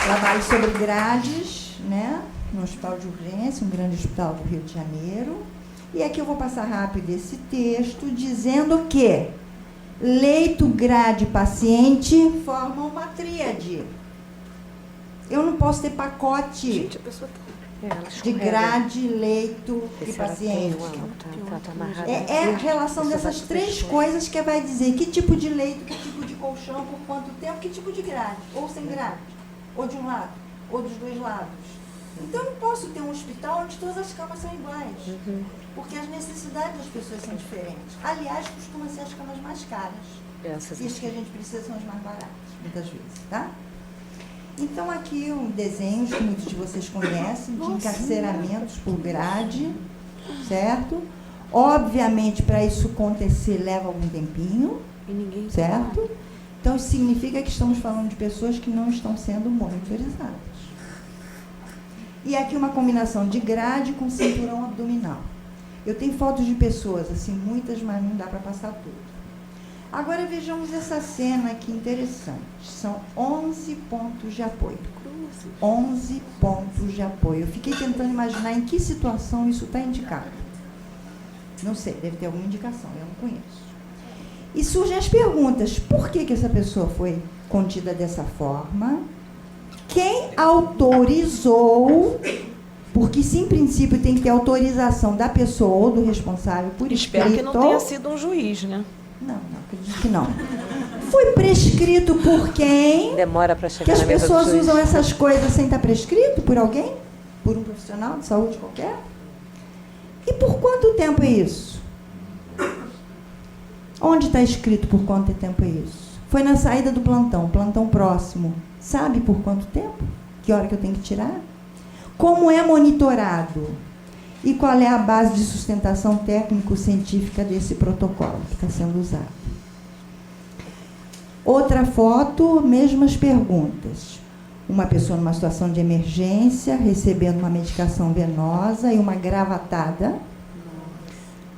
Trabalho sobre grades, né? No Hospital de Urgência, um grande hospital do Rio de Janeiro. E aqui eu vou passar rápido esse texto, dizendo que leito, grade, paciente formam uma tríade. Eu não posso ter pacote Gente, a pessoa de grade, leito e paciente. É a relação dessas três coisas que vai dizer que tipo de leito, que tipo de colchão, por quanto tempo, que tipo de grade, ou sem grade, ou de um lado, ou dos dois lados. Então, eu não posso ter um hospital onde todas as camas são iguais, porque as necessidades das pessoas são diferentes. Aliás, costumam ser as camas mais caras. E as que a gente precisa são as mais baratas, muitas vezes, tá? Então, aqui um desenho que muitos de vocês conhecem, de encarceramentos por grade, certo? Obviamente, para isso acontecer, leva algum tempinho, certo? Então, isso significa que estamos falando de pessoas que não estão sendo monitorizadas. E aqui uma combinação de grade com cinturão abdominal. Eu tenho fotos de pessoas, assim, muitas, mas não dá para passar tudo. Agora vejamos essa cena aqui interessante. São 11 pontos de apoio. 11 pontos de apoio. Eu fiquei tentando imaginar em que situação isso está indicado. Não sei, deve ter alguma indicação, eu não conheço. E surgem as perguntas. Por que essa pessoa foi contida dessa forma? Quem autorizou? Porque, se em princípio tem que ter autorização da pessoa ou do responsável por escrito. Espero que não tenha sido um juiz, né? Não, acredito que não. Foi prescrito por quem? Demora para chegar que as na mesa do pessoas juiz. usam essas coisas sem estar prescrito por alguém? Por um profissional de saúde qualquer? E por quanto tempo é isso? Onde está escrito por quanto tempo é isso? Foi na saída do plantão próximo. Sabe por quanto tempo? Que hora que eu tenho que tirar? Como é monitorado? E qual é a base de sustentação técnico-científica desse protocolo que está sendo usado? Outra foto, mesmas perguntas. Uma pessoa numa situação de emergência, recebendo uma medicação venosa e uma gravatada,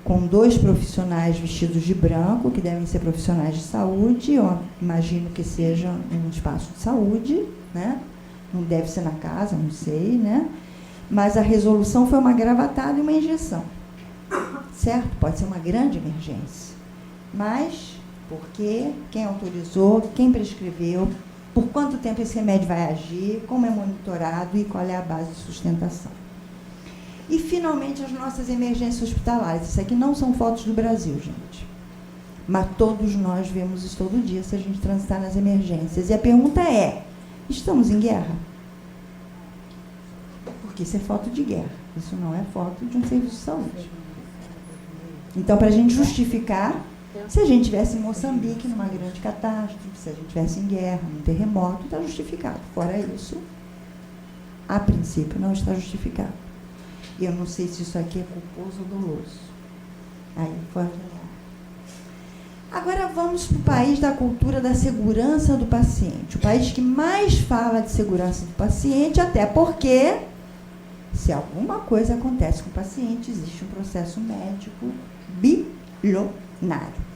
com 2 profissionais vestidos de branco, que devem ser profissionais de saúde, eu imagino que seja um espaço de saúde, né? Não deve ser na casa, não sei, né? Mas a resolução foi uma gravatada e uma injeção, certo? Pode ser uma grande emergência, mas porque quem autorizou, quem prescreveu, por quanto tempo esse remédio vai agir, como é monitorado e qual é a base de sustentação. E, finalmente, as nossas emergências hospitalares. Isso aqui não são fotos do Brasil, gente. Mas todos nós vemos isso todo dia se a gente transitar nas emergências. E a pergunta é, estamos em guerra? Porque isso é foto de guerra. Isso não é foto de um serviço de saúde. Então, para a gente justificar, se a gente estivesse em Moçambique, numa grande catástrofe, se a gente estivesse em guerra, num terremoto, está justificado. Fora isso, a princípio, não está justificado. Eu não sei se isso aqui é culposo ou doloso. Aí pode olhar. Agora vamos para o país da cultura da segurança do paciente. O país que mais fala de segurança do paciente, até porque, se alguma coisa acontece com o paciente, existe um processo médico bilionário.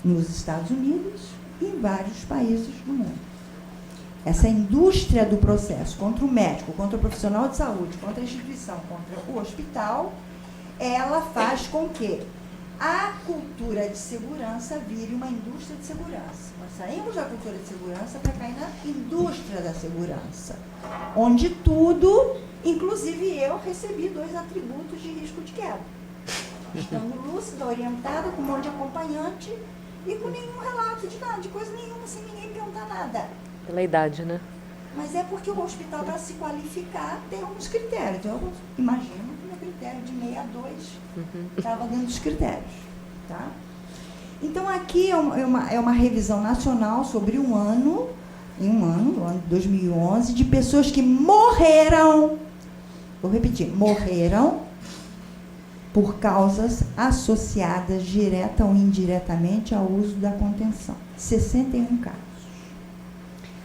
Nos Estados Unidos e em vários países do mundo. Essa indústria do processo contra o médico, contra o profissional de saúde, contra a instituição, contra o hospital, ela faz com que a cultura de segurança vire uma indústria de segurança. Nós saímos da cultura de segurança para cair na indústria da segurança, onde tudo, inclusive eu, recebi 2 atributos de risco de queda. Estando lúcida, orientada, com um monte de acompanhante, e com nenhum relato de nada, de coisa nenhuma, sem ninguém perguntar nada. Pela idade, né? Mas é porque o hospital, para se qualificar, tem alguns critérios. Eu imagino que o meu critério de 62 estava dentro dos critérios. Tá? Então, aqui é uma revisão nacional sobre um ano, o ano de 2011, de pessoas que morreram, vou repetir, morreram por causas associadas direta ou indiretamente ao uso da contenção. 61 casos.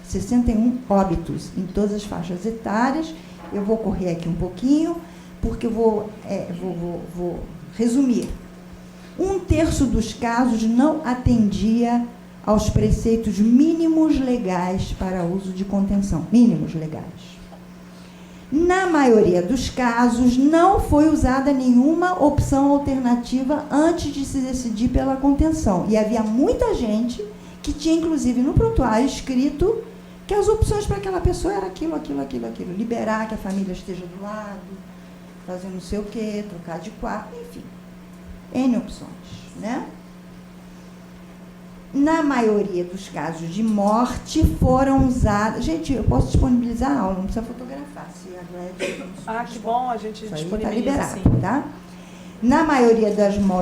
61 óbitos em todas as faixas etárias. Eu vou correr aqui um pouquinho, porque eu vou resumir. 1/3 dos casos não atendia aos preceitos mínimos legais para uso de contenção. Mínimos legais. Na maioria dos casos, não foi usada nenhuma opção alternativa antes de se decidir pela contenção. E havia muita gente que tinha, inclusive, no prontuário escrito que as opções para aquela pessoa eram aquilo. Liberar que a família esteja do lado, fazer não sei o quê, trocar de quarto, enfim. N opções, né? Na maioria dos casos de morte foram usadas... Gente, eu posso disponibilizar a aula, não precisa fotografar. Se a Gled... Que bom, a gente isso aí disponibiliza tá assim. liberado, tá? Na maioria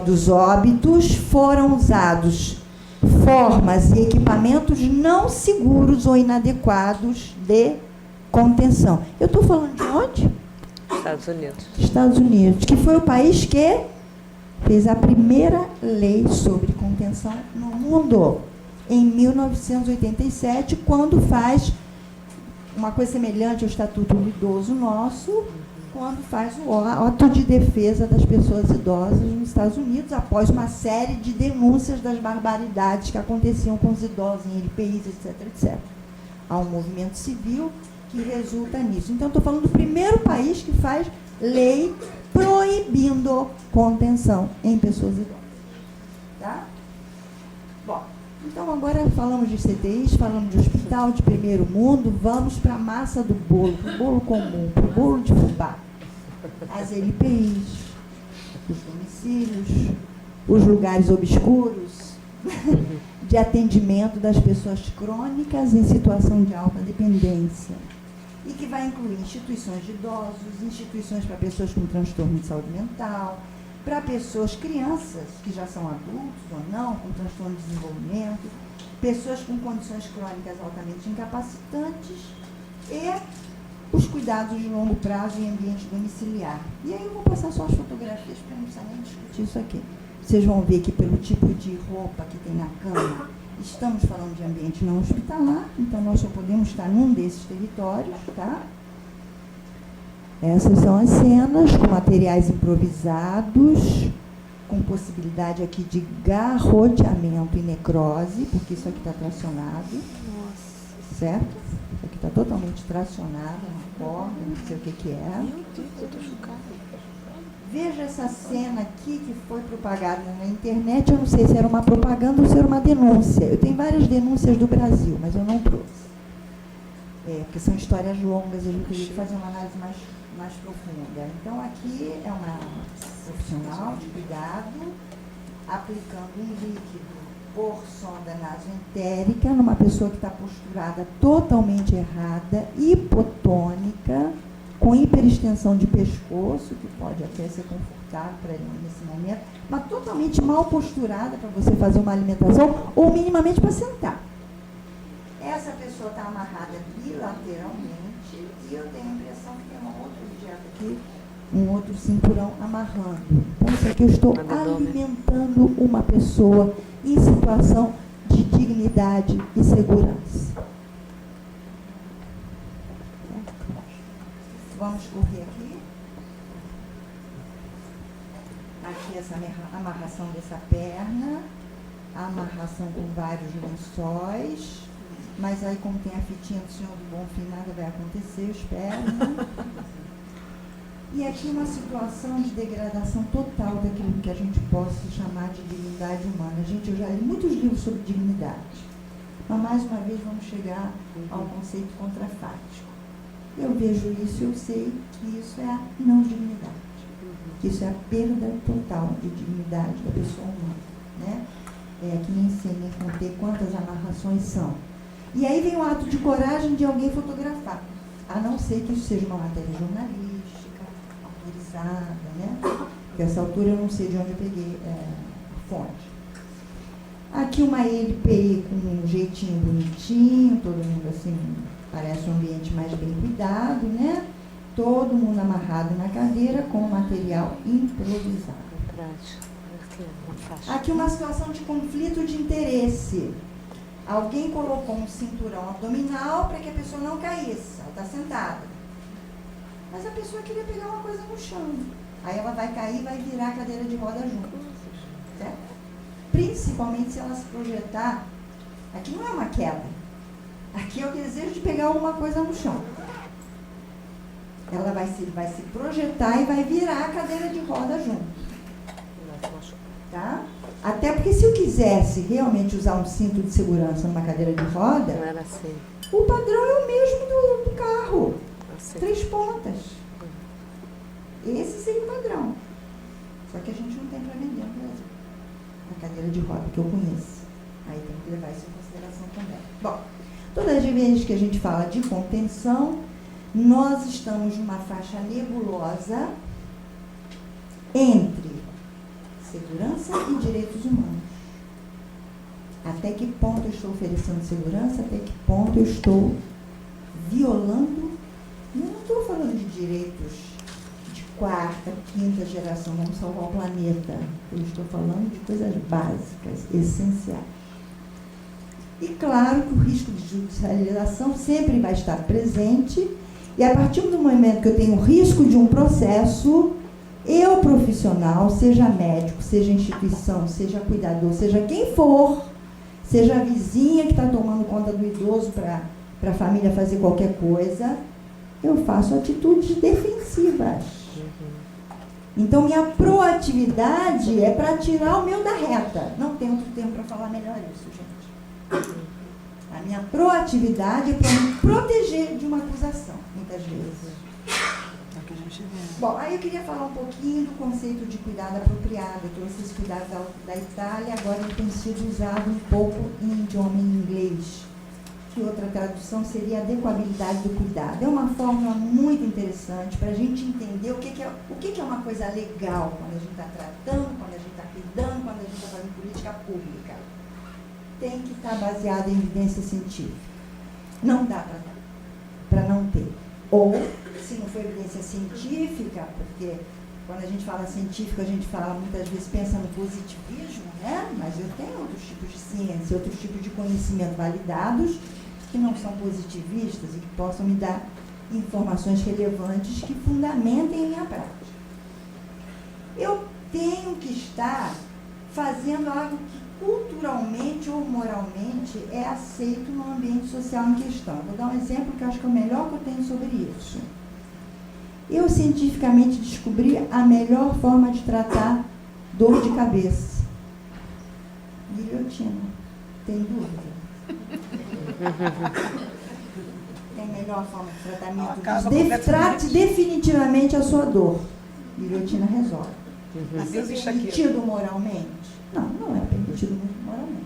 dos óbitos foram usados formas e equipamentos não seguros ou inadequados de contenção. Eu estou falando de onde? Estados Unidos. Estados Unidos, que foi o país que fez a primeira lei sobre contenção no mundo, em 1987, quando faz uma coisa semelhante ao Estatuto do Idoso nosso, quando faz o ato de defesa das pessoas idosas nos Estados Unidos, após uma série de denúncias das barbaridades que aconteciam com os idosos em LPIs, etc. Há um movimento civil que resulta nisso. Então, estou falando do primeiro país que faz lei proibindo contenção em pessoas idosas. Tá? Bom, então agora falamos de CTIs, falamos de hospital de primeiro mundo, vamos para a massa do bolo, para o bolo comum, para o bolo de fubá. As LPIs, os domicílios, os lugares obscuros de atendimento das pessoas crônicas em situação de alta dependência. E que vai incluir instituições de idosos, instituições para pessoas com transtorno de saúde mental, para pessoas, crianças que já são adultos ou não, com transtorno de desenvolvimento, pessoas com condições crônicas altamente incapacitantes e os cuidados de longo prazo em ambiente domiciliar. E aí eu vou passar só as fotografias para não precisar nem discutir isso aqui. Vocês vão ver que pelo tipo de roupa que tem na cama, estamos falando de ambiente não hospitalar, então nós só podemos estar num desses territórios, tá? Essas são as cenas com materiais improvisados, com possibilidade aqui de garroteamento e necrose, porque isso aqui está tracionado. Nossa. Certo? Isso aqui está totalmente tracionado, uma corda, não sei o que é. Meu Deus, eu estou chocada. Veja essa cena aqui que foi propagada na internet. Eu não sei se era uma propaganda ou se era uma denúncia. Eu tenho várias denúncias do Brasil, mas eu não trouxe. Porque são histórias longas e a gente teria que fazer uma análise mais profunda. Então, aqui é uma profissional de cuidado aplicando um líquido por sonda nasoentérica numa pessoa que está posturada totalmente errada, hipotônica, com hiperextensão de pescoço, que pode até ser confortável para ele nesse momento, mas totalmente mal posturada para você fazer uma alimentação ou minimamente para sentar. Essa pessoa está amarrada bilateralmente e eu tenho a impressão que tem um outro objeto aqui, um outro cinturão amarrando. Então, isso aqui eu estou alimentando uma pessoa em situação de dignidade e segurança. Vamos correr aqui. Aqui essa amarração dessa perna, a amarração com vários lençóis, mas aí como tem a fitinha do Senhor do Bonfim, nada vai acontecer, eu espero. Né? E aqui uma situação de degradação total daquilo que a gente possa chamar de dignidade humana. Gente, eu já li muitos livros sobre dignidade, mas mais uma vez vamos chegar ao conceito contrafático. Eu vejo isso e eu sei que isso é a não dignidade, que isso é a perda total de dignidade da pessoa humana, né? que nem sei nem contei quantas amarrações são. E aí vem o ato de coragem de alguém fotografar, a não ser que isso seja uma matéria jornalística, autorizada, né? Porque essa altura eu não sei de onde eu peguei a fonte. Aqui uma LPI com um jeitinho bonitinho, todo mundo assim, parece um ambiente mais bem cuidado, né? Todo mundo amarrado na cadeira com material improvisado. Aqui uma situação de conflito de interesse. Alguém colocou um cinturão abdominal para que a pessoa não caísse. Ela está sentada. Mas a pessoa queria pegar uma coisa no chão. Aí ela vai cair e vai virar a cadeira de roda junto. Certo? Principalmente se ela se projetar. Aqui não é uma queda. Aqui é o desejo de pegar alguma coisa no chão. Ela vai se projetar e vai virar a cadeira de roda junto. Tá? Até porque se eu quisesse realmente usar um cinto de segurança numa cadeira de roda, Não era assim. o padrão é o mesmo do carro. Assim. 3 pontas. Esse seria o padrão. Só que a gente não tem para vender no Brasil. A cadeira de roda que eu conheço. Aí tem que levar isso em consideração também. Bom, todas as vezes que a gente fala de contenção, nós estamos numa faixa nebulosa entre segurança e direitos humanos. Até que ponto eu estou oferecendo segurança, até que ponto eu estou violando. Eu não estou falando de direitos de 4ª, 5ª geração, vamos salvar o planeta. Eu estou falando de coisas básicas, essenciais. E claro que o risco de judicialização sempre vai estar presente, e a partir do momento que eu tenho risco de um processo, eu, profissional, seja médico, seja instituição, seja cuidador, seja quem for, seja a vizinha que está tomando conta do idoso para a família fazer qualquer coisa, eu faço atitudes defensivas. Então, minha proatividade é para tirar o meu da reta. Não tem outro termo para falar melhor isso, gente. A minha proatividade é para me proteger de uma acusação, muitas vezes. Bom, aí eu queria falar um pouquinho do conceito de cuidado apropriado. Eu trouxe esse cuidado da Itália, agora ele tem sido usado um pouco em idioma em inglês, que outra tradução seria adequabilidade do cuidado. É uma fórmula muito interessante para a gente entender o que é uma coisa legal quando a gente está tratando, quando a gente está cuidando, quando a gente está fazendo política pública. Tem que estar baseado em evidência científica. Não dá para não ter. Ou, se não for evidência científica, porque quando a gente fala científico, a gente fala muitas vezes, pensa no positivismo, né? Mas eu tenho outros tipos de ciência, outros tipos de conhecimento validados, que não são positivistas e que possam me dar informações relevantes que fundamentem a minha prática. Eu tenho que estar fazendo algo que culturalmente ou moralmente é aceito no ambiente social em questão. Vou dar um exemplo que eu acho que é o melhor que eu tenho sobre isso. Eu cientificamente descobri a melhor forma de tratar dor de cabeça. Guilhotina. Tem dúvida? Tem a melhor forma de tratamento. Trate definitivamente a sua dor. Guilhotina resolve. Mas é permitido moralmente? Não é permitido moralmente.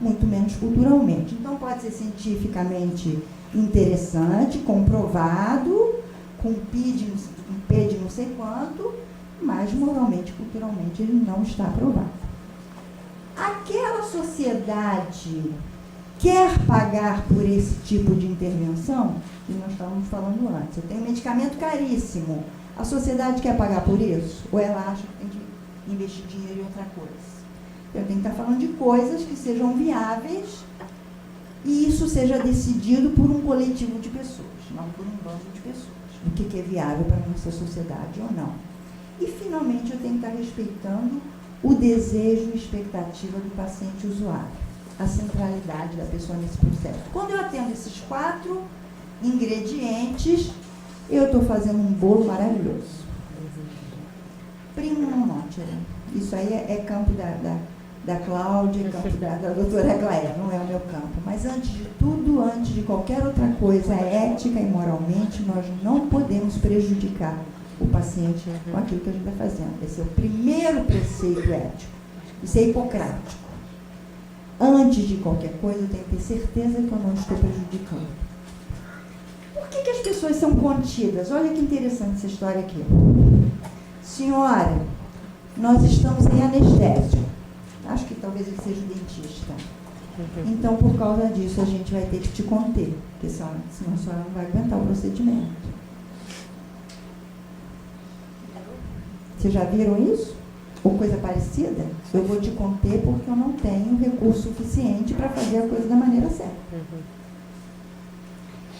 Muito menos culturalmente. Então pode ser cientificamente interessante, comprovado, com PID não sei quanto, mas moralmente, culturalmente ele não está aprovado. Aquela sociedade quer pagar por esse tipo de intervenção, que nós estávamos falando antes. Eu tenho um medicamento caríssimo. A sociedade quer pagar por isso? Ou ela acha que tem que investir dinheiro em outra coisa? Eu tenho que estar falando de coisas que sejam viáveis e isso seja decidido por um coletivo de pessoas, não por um bando de pessoas. O que é viável para a nossa sociedade ou não. E, finalmente, eu tenho que estar respeitando o desejo e expectativa do paciente usuário, a centralidade da pessoa nesse processo. Quando eu atendo esses 4 ingredientes, eu estou fazendo um bolo maravilhoso. Primo não note, né? Isso aí é campo da Cláudia, campo da doutora Aglaé, não é o meu campo. Mas antes de tudo, antes de qualquer outra coisa, ética e moralmente, nós não podemos prejudicar o paciente com aquilo que a gente está fazendo. Esse é o primeiro preceito ético. Isso é hipocrático. antes de qualquer coisa, eu tenho que ter certeza que eu não estou prejudicando. Por que as pessoas são contidas? Olha que interessante essa história aqui. Senhora, nós estamos em anestésio. Acho que talvez ele seja o dentista. Então, por causa disso, a gente vai ter que te conter, porque senão a senhora não vai aguentar o procedimento. Vocês já viram isso? Ou coisa parecida? Eu vou te conter porque eu não tenho recurso suficiente para fazer a coisa da maneira certa.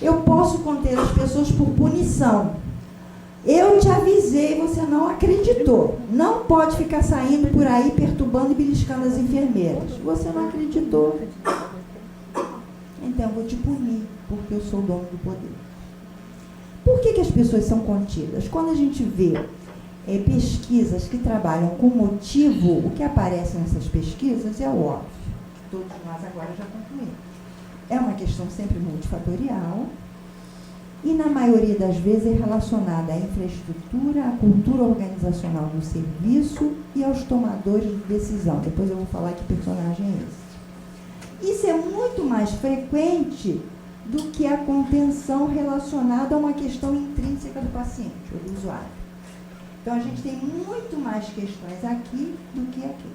Eu posso conter as pessoas por punição. Eu te avisei, você não acreditou. Não pode ficar saindo por aí perturbando e beliscando as enfermeiras. Você não acreditou. Então eu vou te punir, porque eu sou o dono do poder. Por que as pessoas são contidas? Quando a gente vê pesquisas que trabalham com motivo, o que aparece nessas pesquisas é o óbvio, que todos nós agora já concluímos. É uma questão sempre multifatorial e, na maioria das vezes, é relacionada à infraestrutura, à cultura organizacional do serviço e aos tomadores de decisão. Depois eu vou falar que personagem é esse. Isso é muito mais frequente do que a contenção relacionada a uma questão intrínseca do paciente ou do usuário. Então, a gente tem muito mais questões aqui do que aqui.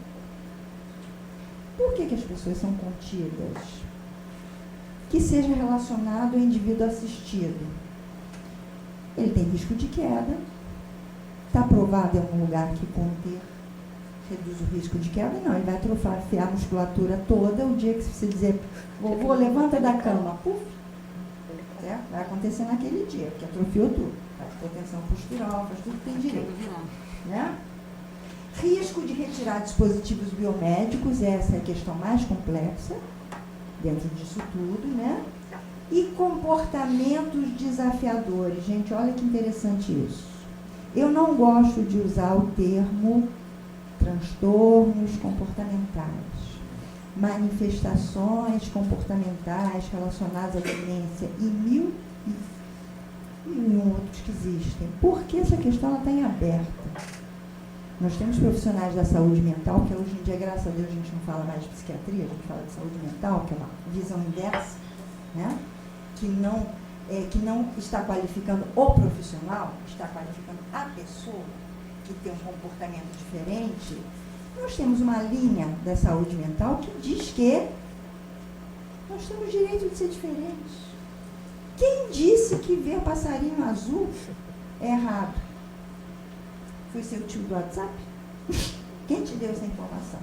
Por que as pessoas são contidas? Que seja relacionado ao indivíduo assistido. Ele tem risco de queda. Está provado em algum lugar que conter reduz o risco de queda? Não, ele vai atrofiar a musculatura toda. O dia que você dizer, vovô, levanta da cama, puf, certo? Vai acontecer naquele dia, porque atrofiou tudo. Faz proteção postural, faz tudo que tem direito. Né? Risco de retirar dispositivos biomédicos, essa é a questão mais complexa dentro disso tudo, né? E comportamentos desafiadores. Gente, olha que interessante isso. Eu não gosto de usar o termo transtornos comportamentais, manifestações comportamentais relacionadas à demência e mil outros que existem. Porque essa questão está em aberto. Nós temos profissionais da saúde mental, que hoje em dia, graças a Deus, a gente não fala mais de psiquiatria, a gente fala de saúde mental, que é uma visão inversa, né? Que não está qualificando o profissional, está qualificando a pessoa que tem um comportamento diferente. Nós temos uma linha da saúde mental que diz que nós temos direito de ser diferentes. Quem disse que ver passarinho azul é errado? Foi seu tio do WhatsApp? Quem te deu essa informação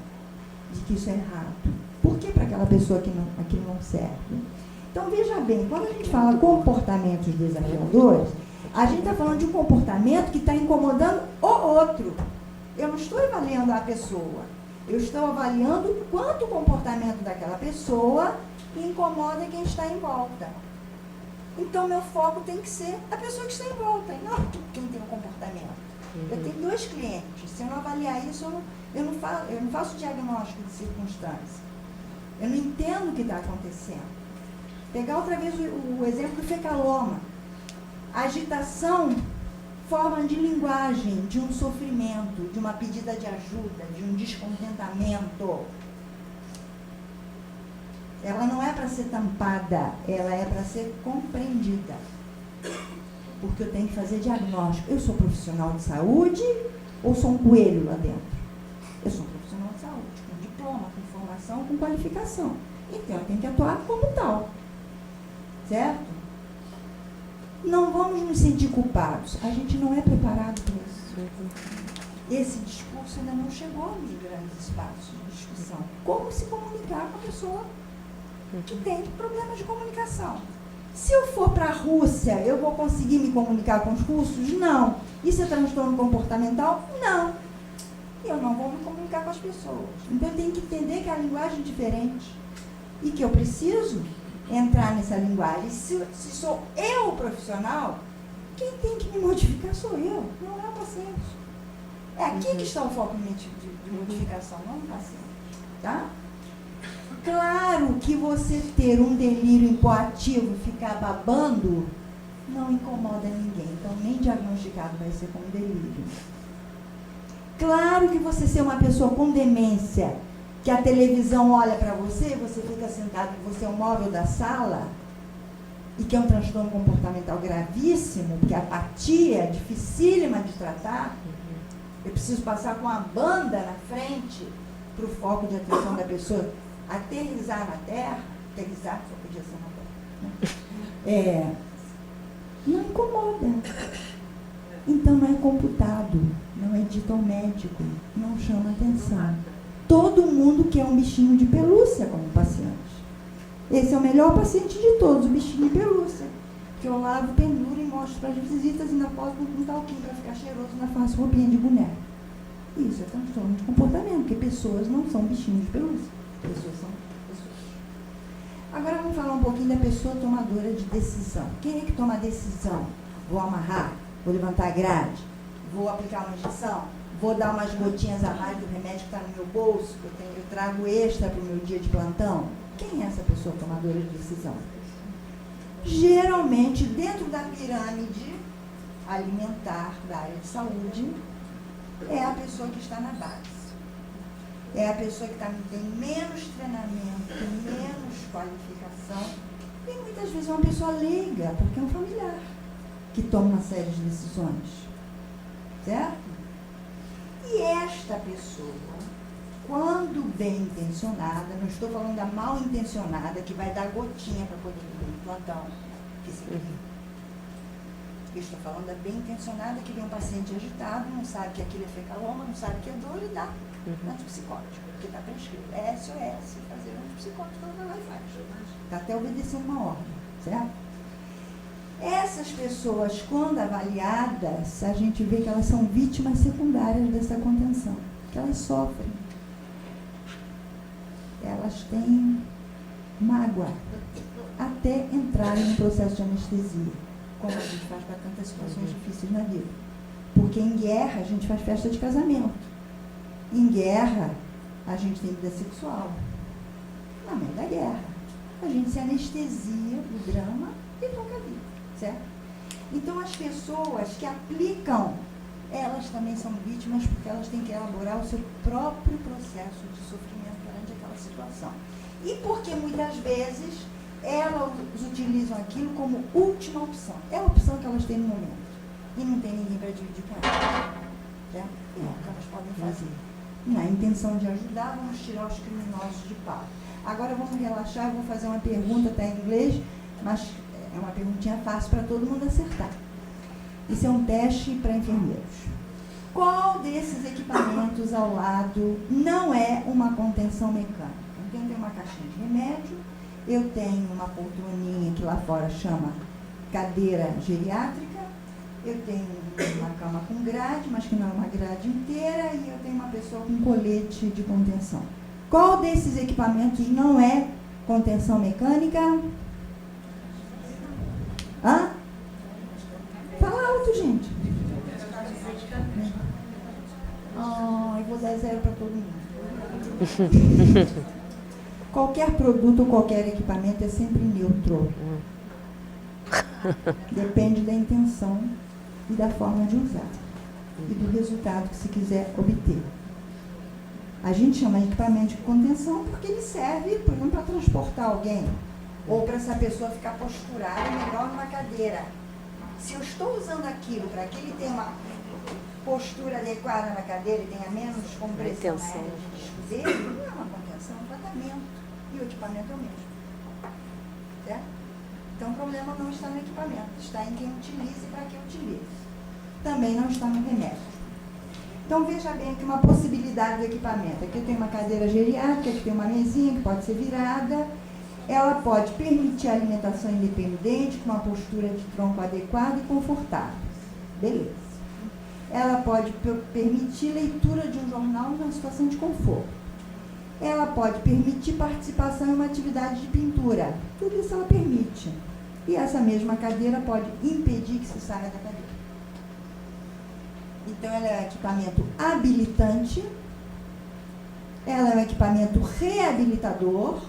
de que isso é errado? Por que para aquela pessoa aquilo não serve? Então, veja bem, quando a gente fala comportamentos desafiadores, a gente está falando de um comportamento que está incomodando o outro. Eu não estou avaliando a pessoa. Eu estou avaliando o quanto o comportamento daquela pessoa incomoda quem está em volta. Então, meu foco tem que ser a pessoa que está em volta, e não quem tem o comportamento. Eu tenho 2 clientes. Se eu não avaliar isso, eu não faço diagnóstico de circunstância. Eu não entendo o que está acontecendo. Pegar outra vez o exemplo do fecaloma. Agitação, forma de linguagem, de um sofrimento, de uma pedida de ajuda, de um descontentamento. Ela não é para ser tampada, ela é para ser compreendida. Porque eu tenho que fazer diagnóstico. Eu sou profissional de saúde ou sou um coelho lá dentro? Eu sou um profissional de saúde, com diploma, com formação, com qualificação. Então, eu tenho que atuar como tal. Certo? Não vamos nos sentir culpados. A gente não é preparado para isso. Esse discurso ainda não chegou nos grandes espaços de discussão. Como se comunicar com a pessoa que tem problemas de comunicação? Se eu for para a Rússia, eu vou conseguir me comunicar com os russos? Não. Isso é transtorno comportamental? Não. Eu não vou me comunicar com as pessoas. Então, eu tenho que entender que a linguagem é diferente e que eu preciso entrar nessa linguagem. Se sou eu o profissional, quem tem que me modificar sou eu, não é o paciente. É aqui que está o foco de modificação, não no paciente. Tá? Claro que você ter um delírio hipoativo, ficar babando, não incomoda ninguém. Então, nem diagnosticado vai ser como delírio. Claro que você ser uma pessoa com demência, que a televisão olha para você, você fica sentado, você é um móvel da sala, e que é um transtorno comportamental gravíssimo, porque a apatia é dificílima de tratar. Eu preciso passar com a banda na frente para o foco de atenção da pessoa aterrissar na terra, aterrissar só podia ser na terra, né? Não incomoda. Então não é computado, não é dito ao médico, não chama atenção. Todo mundo quer um bichinho de pelúcia como paciente. Esse é o melhor paciente de todos, o bichinho de pelúcia. Que eu lavo, penduro e mostro para as visitas e ainda posso com um talquinho para ficar cheiroso, ainda faço roupinha de boneco. Isso é transtorno de comportamento, porque pessoas não são bichinhos de pelúcia. Pessoas são pessoas. Agora vamos falar um pouquinho da pessoa tomadora de decisão. Quem é que toma a decisão? Vou amarrar, vou levantar a grade, vou aplicar uma injeção, vou dar umas gotinhas a mais do remédio que está no meu bolso, que eu trago extra para o meu dia de plantão. Quem é essa pessoa tomadora de decisão? Geralmente, dentro da pirâmide alimentar da área de saúde, é a pessoa que está na base. É a pessoa que tem menos treinamento, menos qualificação, e muitas vezes é uma pessoa leiga, porque é um familiar que toma uma série de decisões. Certo? E esta pessoa, quando bem intencionada, não estou falando da mal intencionada, que vai dar gotinha para poder ir no plantão, eu estou falando da bem intencionada, que vem um paciente agitado, não sabe que aquilo é fecaloma, não sabe que é dor e dá antipsicótico, porque está prescrito. SOS, fazer antipsicótico, ela vai lá e faz. Está até obedecendo uma ordem, certo? Essas pessoas, quando avaliadas, a gente vê que elas são vítimas secundárias dessa contenção, que elas sofrem. Elas têm mágoa até entrarem no processo de anestesia, como a gente faz para tantas situações difíceis na vida. Porque em guerra a gente faz festa de casamento. Em guerra a gente tem vida sexual. Na meio da guerra a gente se anestesia do drama e toca a vida, certo? Então as pessoas que aplicam, elas também são vítimas, porque elas têm que elaborar o seu próprio processo de sofrimento perante aquela situação. E porque muitas vezes elas utilizam aquilo como última opção. É a opção que elas têm no momento. E não tem ninguém para dividir com elas. Certo? É o que elas podem fazer. Na intenção de ajudar, vamos tirar os criminosos de pau. Agora vamos relaxar, eu vou fazer uma pergunta, está em inglês, mas é uma perguntinha fácil para todo mundo acertar. Isso é um teste para enfermeiros. Qual desses equipamentos ao lado não é uma contenção mecânica? Então, tem uma caixinha de remédio, eu tenho uma poltroninha que lá fora chama cadeira geriátrica, eu tenho uma cama com grade, mas que não é uma grade inteira, e eu tenho uma pessoa com colete de contenção. Qual desses equipamentos não é contenção mecânica? Hã? Fala alto, gente. Eu vou dar 0 para todo mundo. Qualquer produto ou qualquer equipamento é sempre neutro. Depende da intenção e da forma de usar. E do resultado que se quiser obter. A gente chama de equipamento de contenção porque ele serve, por exemplo, para transportar alguém. Ou para essa pessoa ficar posturada melhor numa cadeira. Se eu estou usando aquilo para que ele tenha uma postura adequada na cadeira e tenha menos compressão na área de disco dele, não é uma contenção, é um tratamento. E o equipamento é o mesmo. Certo? Então o problema não está no equipamento, está em quem utiliza e para quem utiliza. Também não está no remédio. Então veja bem aqui uma possibilidade do equipamento. Aqui tem uma cadeira geriátrica, aqui tem uma mesinha que pode ser virada. Ela pode permitir a alimentação independente, com uma postura de tronco adequada e confortável. Beleza. Ela pode permitir leitura de um jornal numa situação de conforto. Ela pode permitir participação em uma atividade de pintura. Tudo isso ela permite. E essa mesma cadeira pode impedir que se saia da cadeira. Então, ela é um equipamento habilitante. Ela é um equipamento reabilitador,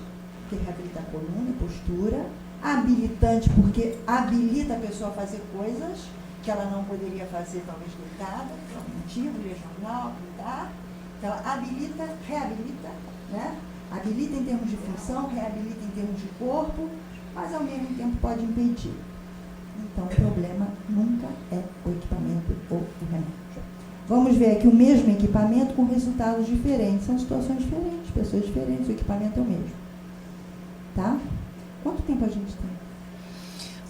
que reabilita a coluna e postura. Habilitante, porque habilita a pessoa a fazer coisas que ela não poderia fazer, talvez, deitada, por algum motivo, ler jornal, pintar. Então, ela habilita, reabilita né? Habilita em termos de função, reabilita em termos de corpo, mas ao mesmo tempo pode impedir. Então, o problema nunca é o equipamento ou o remédio. Vamos ver aqui o mesmo equipamento com resultados diferentes. São situações diferentes, pessoas diferentes, o equipamento é o mesmo. Tá? Quanto tempo a gente tem?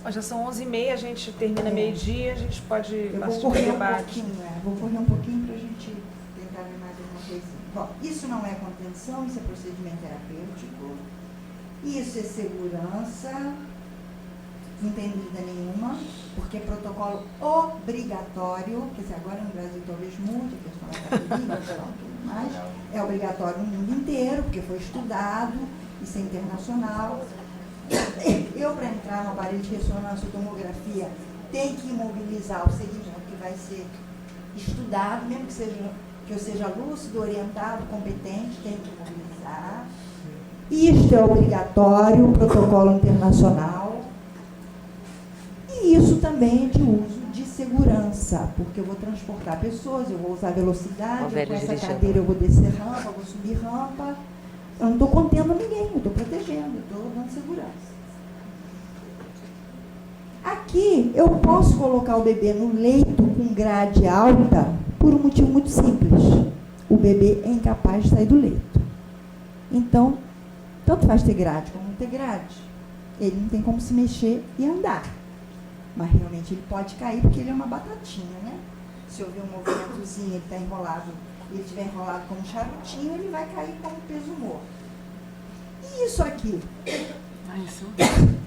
Ó, já são 11h30, a gente termina meio-dia, a gente pode Eu partir vou para o correr um debate. pouquinho, vou correr um pouquinho para a gente tentar ver mais alguma coisinha. Bom, isso não é contenção, isso é procedimento terapêutico. Isso é segurança, não tem dúvida nenhuma, porque é protocolo obrigatório, quer dizer, agora no Brasil talvez mude, a questão da pandemia, tudo mais, é obrigatório no mundo inteiro, porque foi estudado, isso é internacional. Eu, para entrar no aparelho de ressonância ou tomografia, tenho que imobilizar o segmento que vai ser estudado, mesmo que eu seja lúcido, orientado, competente, tenho que imobilizar. Isto é obrigatório, protocolo internacional. E isso também é de uso de segurança, porque eu vou transportar pessoas, eu vou usar velocidade, com essa cadeira eu vou descer rampa, vou subir rampa. Eu não estou contendo ninguém, eu estou protegendo, eu estou dando segurança. Aqui, eu posso colocar o bebê no leito com grade alta por um motivo muito simples. O bebê é incapaz de sair do leito. Então, tanto faz ter grade como não ter grade. Ele não tem como se mexer e andar. Mas realmente ele pode cair porque ele é uma batatinha, né? Se houver um movimentozinho, ele está enrolado, ele estiver enrolado como um charutinho, ele vai cair como peso morto. E isso aqui?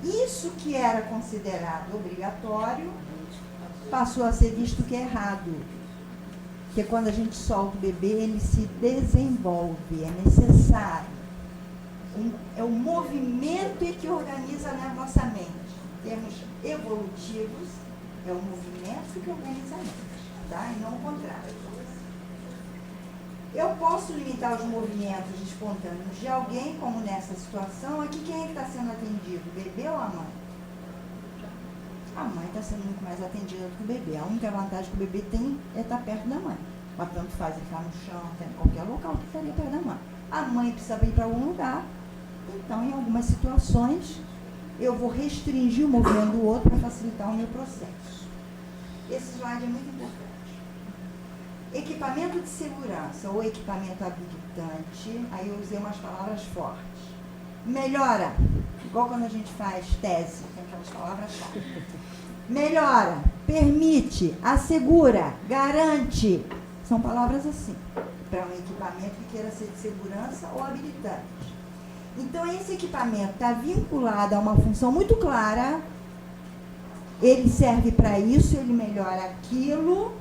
Isso que era considerado obrigatório, passou a ser visto que é errado. Porque quando a gente solta o bebê, ele se desenvolve, é necessário. É o movimento que organiza na nossa mente. Em termos evolutivos, é o movimento que organiza a mente, tá? E não o contrário. Eu posso limitar os movimentos espontâneos de alguém, como nessa situação. Aqui, quem é que está sendo atendido? O bebê ou a mãe? A mãe está sendo muito mais atendida do que o bebê. A única vantagem que o bebê tem é estar perto da mãe. Mas tanto faz ele estar no chão, estar em qualquer local que estaria perto da mãe. A mãe precisa ir para algum lugar. Então, em algumas situações, eu vou restringir o movimento do outro para facilitar o meu processo. Esse slide é muito importante. Equipamento de segurança ou equipamento habilitante, aí eu usei umas palavras fortes. Melhora, igual quando a gente faz tese, tem aquelas palavras fortes. Melhora, permite, assegura, garante. São palavras assim, para um equipamento que queira ser de segurança ou habilitante. Então, esse equipamento está vinculado a uma função muito clara, ele serve para isso, ele melhora aquilo,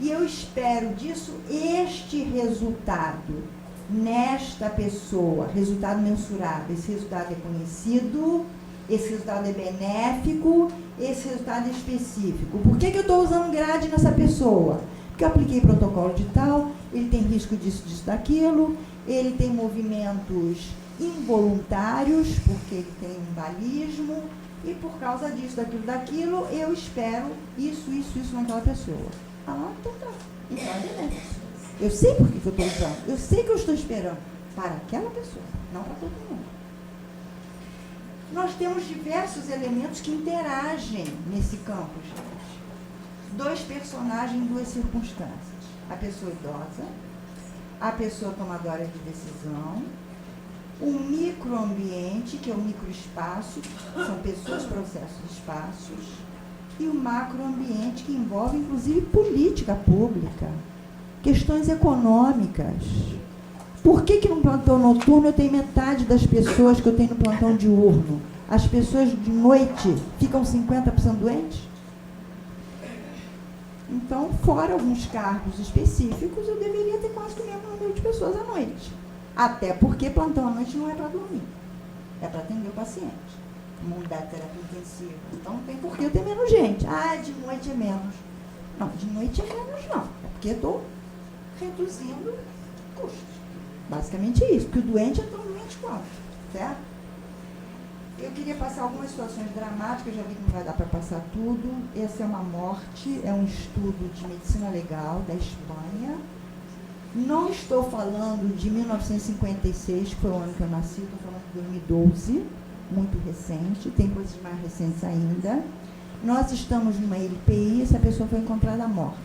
e eu espero disso este resultado nesta pessoa, resultado mensurável. Esse resultado é conhecido, esse resultado é benéfico, esse resultado é específico. Por que eu estou usando grade nessa pessoa? Porque eu apliquei protocolo de tal, ele tem risco disso, disso, daquilo, ele tem movimentos involuntários, porque ele tem umbalismo, e por causa disso, daquilo, eu espero isso naquela pessoa. Ah, então tá. Então é benéfico. Eu sei por que eu estou usando. Eu sei que eu estou esperando para aquela pessoa, não para todo mundo. Nós temos diversos elementos que interagem nesse campo, gente. Dois personagens em duas circunstâncias. A pessoa idosa, a pessoa tomadora de decisão, o microambiente, que é o microespaço, são pessoas, processos, espaços, e o macroambiente, que envolve, inclusive, política pública, questões econômicas. Por que no plantão noturno eu tenho metade das pessoas que eu tenho no plantão diurno? As pessoas de noite ficam 50% doentes? Então, fora alguns cargos específicos, eu deveria ter quase que o mesmo número de pessoas à noite. Até porque plantão à noite não é para dormir, é para atender o paciente. Uma unidade de terapia intensiva. Então, não tem por que eu ter menos gente. Ah, de noite é menos. Não, de noite é menos não. É porque eu estou reduzindo custos. Basicamente é isso, porque o doente é tão doente quanto, certo? Eu queria passar algumas situações dramáticas, já vi que não vai dar para passar tudo. Essa é uma morte, é um estudo de medicina legal da Espanha. Não estou falando de 1956, que foi o ano que eu nasci, estou falando de 2012, muito recente, tem coisas mais recentes ainda. Nós estamos numa LPI e essa pessoa foi encontrada morta.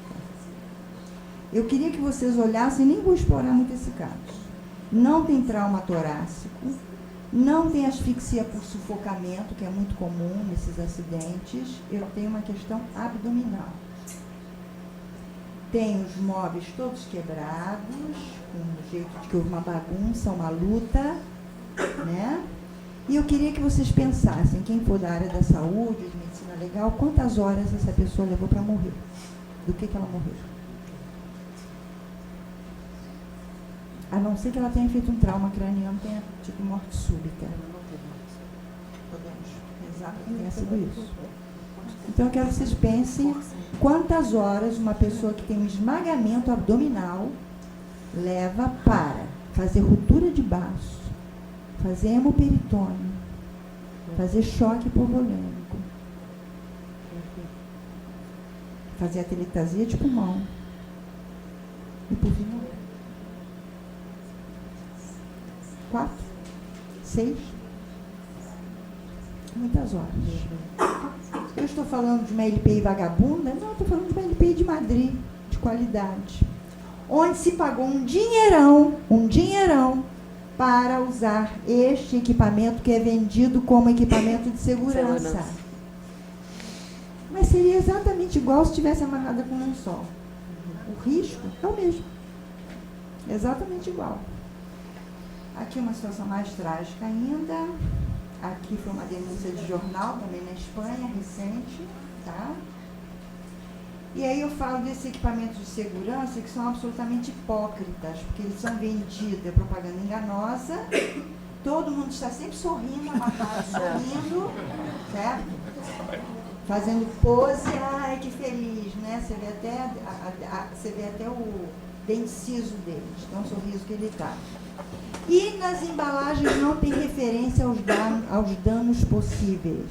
Eu queria que vocês olhassem, nem vou explorar muito esse caso. Não tem trauma torácico, não tem asfixia por sufocamento, que é muito comum nesses acidentes. Eu tenho uma questão abdominal. Tem os móveis todos quebrados, com o jeito de que houve uma bagunça, uma luta, né? E eu queria que vocês pensassem, quem for da área da saúde, de medicina legal, quantas horas essa pessoa levou para morrer? Do que ela morreu? A não ser que ela tenha feito um trauma craniano, tenha tido morte súbita. Podemos pensar que tenha sido isso. Então, eu quero que vocês pensem quantas horas uma pessoa que tem um esmagamento abdominal leva para fazer ruptura de baço, fazer hemoperitônio, fazer choque hipovolêmico, fazer atelectasia de pulmão e por fim morrer. 4, 6, muitas horas. Eu estou falando de uma LPI vagabunda? Não, estou falando de uma LPI de Madrid, de qualidade, onde se pagou um dinheirão para usar este equipamento que é vendido como equipamento de segurança. Mas seria exatamente igual se estivesse amarrada com lençol. O risco é o mesmo. Exatamente igual. Aqui uma situação mais trágica ainda. Aqui foi uma denúncia de jornal, também na Espanha, recente, tá? E aí eu falo desses equipamentos de segurança que são absolutamente hipócritas, porque eles são vendidos, é propaganda enganosa, todo mundo está sempre sorrindo, amarrado, sorrindo, certo? Fazendo pose, ai que feliz, né? Você vê até o dente ciso dele, então o sorriso que ele está. E nas embalagens não tem referência aos danos possíveis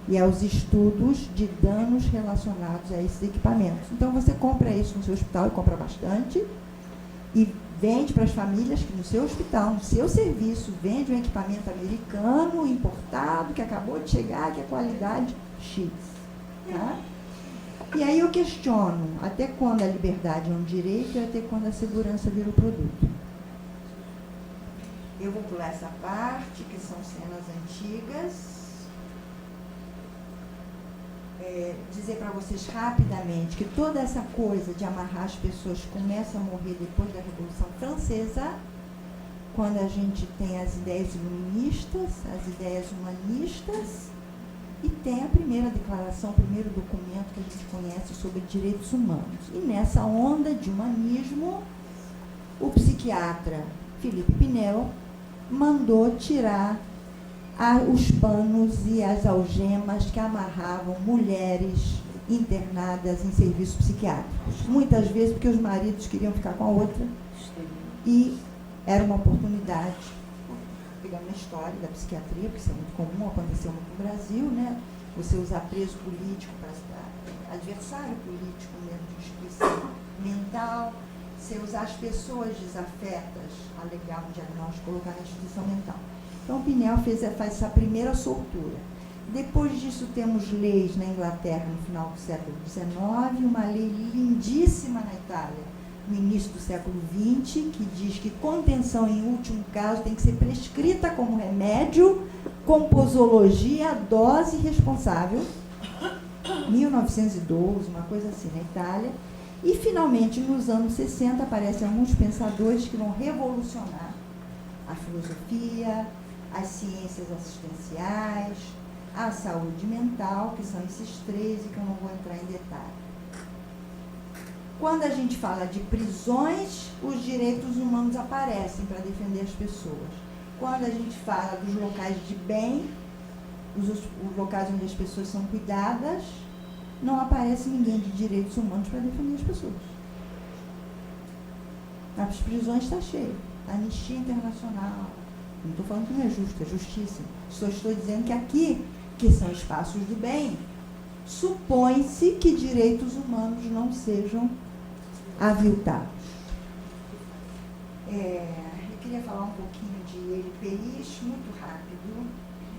e aos estudos de danos relacionados a esses equipamentos. Então, você compra isso no seu hospital, e compra bastante, e vende para as famílias que no seu hospital, no seu serviço, vende um equipamento americano, importado, que acabou de chegar, que é qualidade X. Tá? E aí eu questiono, até quando a liberdade é um direito e até quando a segurança vira o produto? Eu vou pular essa parte, que são cenas antigas. Dizer para vocês rapidamente que toda essa coisa de amarrar as pessoas começa a morrer depois da Revolução Francesa, quando a gente tem as ideias iluministas, as ideias humanistas, e tem a primeira declaração, o primeiro documento que a gente conhece sobre direitos humanos. E nessa onda de humanismo, o psiquiatra Felipe Pinel mandou tirar os panos e as algemas que amarravam mulheres internadas em serviços psiquiátricos. Muitas vezes porque os maridos queriam ficar com a outra e era uma oportunidade, pegando a história da psiquiatria, porque isso é muito comum, aconteceu muito no Brasil, né? Você usar preso político para adversário político mesmo de instituição mental, você usar as pessoas desafetas, alegar um diagnóstico, colocar na instituição mental. Então, o Pinel faz essa primeira soltura. Depois disso, temos leis na Inglaterra, no final do século XIX, uma lei lindíssima na Itália, no início do século XX, que diz que contenção, em último caso, tem que ser prescrita como remédio, com posologia, dose responsável. 1912, uma coisa assim, na Itália. E, finalmente, nos anos 60, aparecem alguns pensadores que vão revolucionar a filosofia, as ciências assistenciais, a saúde mental, que são esses três e que eu não vou entrar em detalhe. Quando a gente fala de prisões, os direitos humanos aparecem para defender as pessoas. Quando a gente fala dos locais de bem, os locais onde as pessoas são cuidadas, não aparece ninguém de direitos humanos para defender as pessoas. As prisões está cheio. A Anistia Internacional. Não estou falando que não é justo, é justíssimo. Só estou dizendo que aqui, que são espaços do bem, supõe-se que direitos humanos não sejam aviltados. Eu queria falar um pouquinho de LPIs, muito rápido.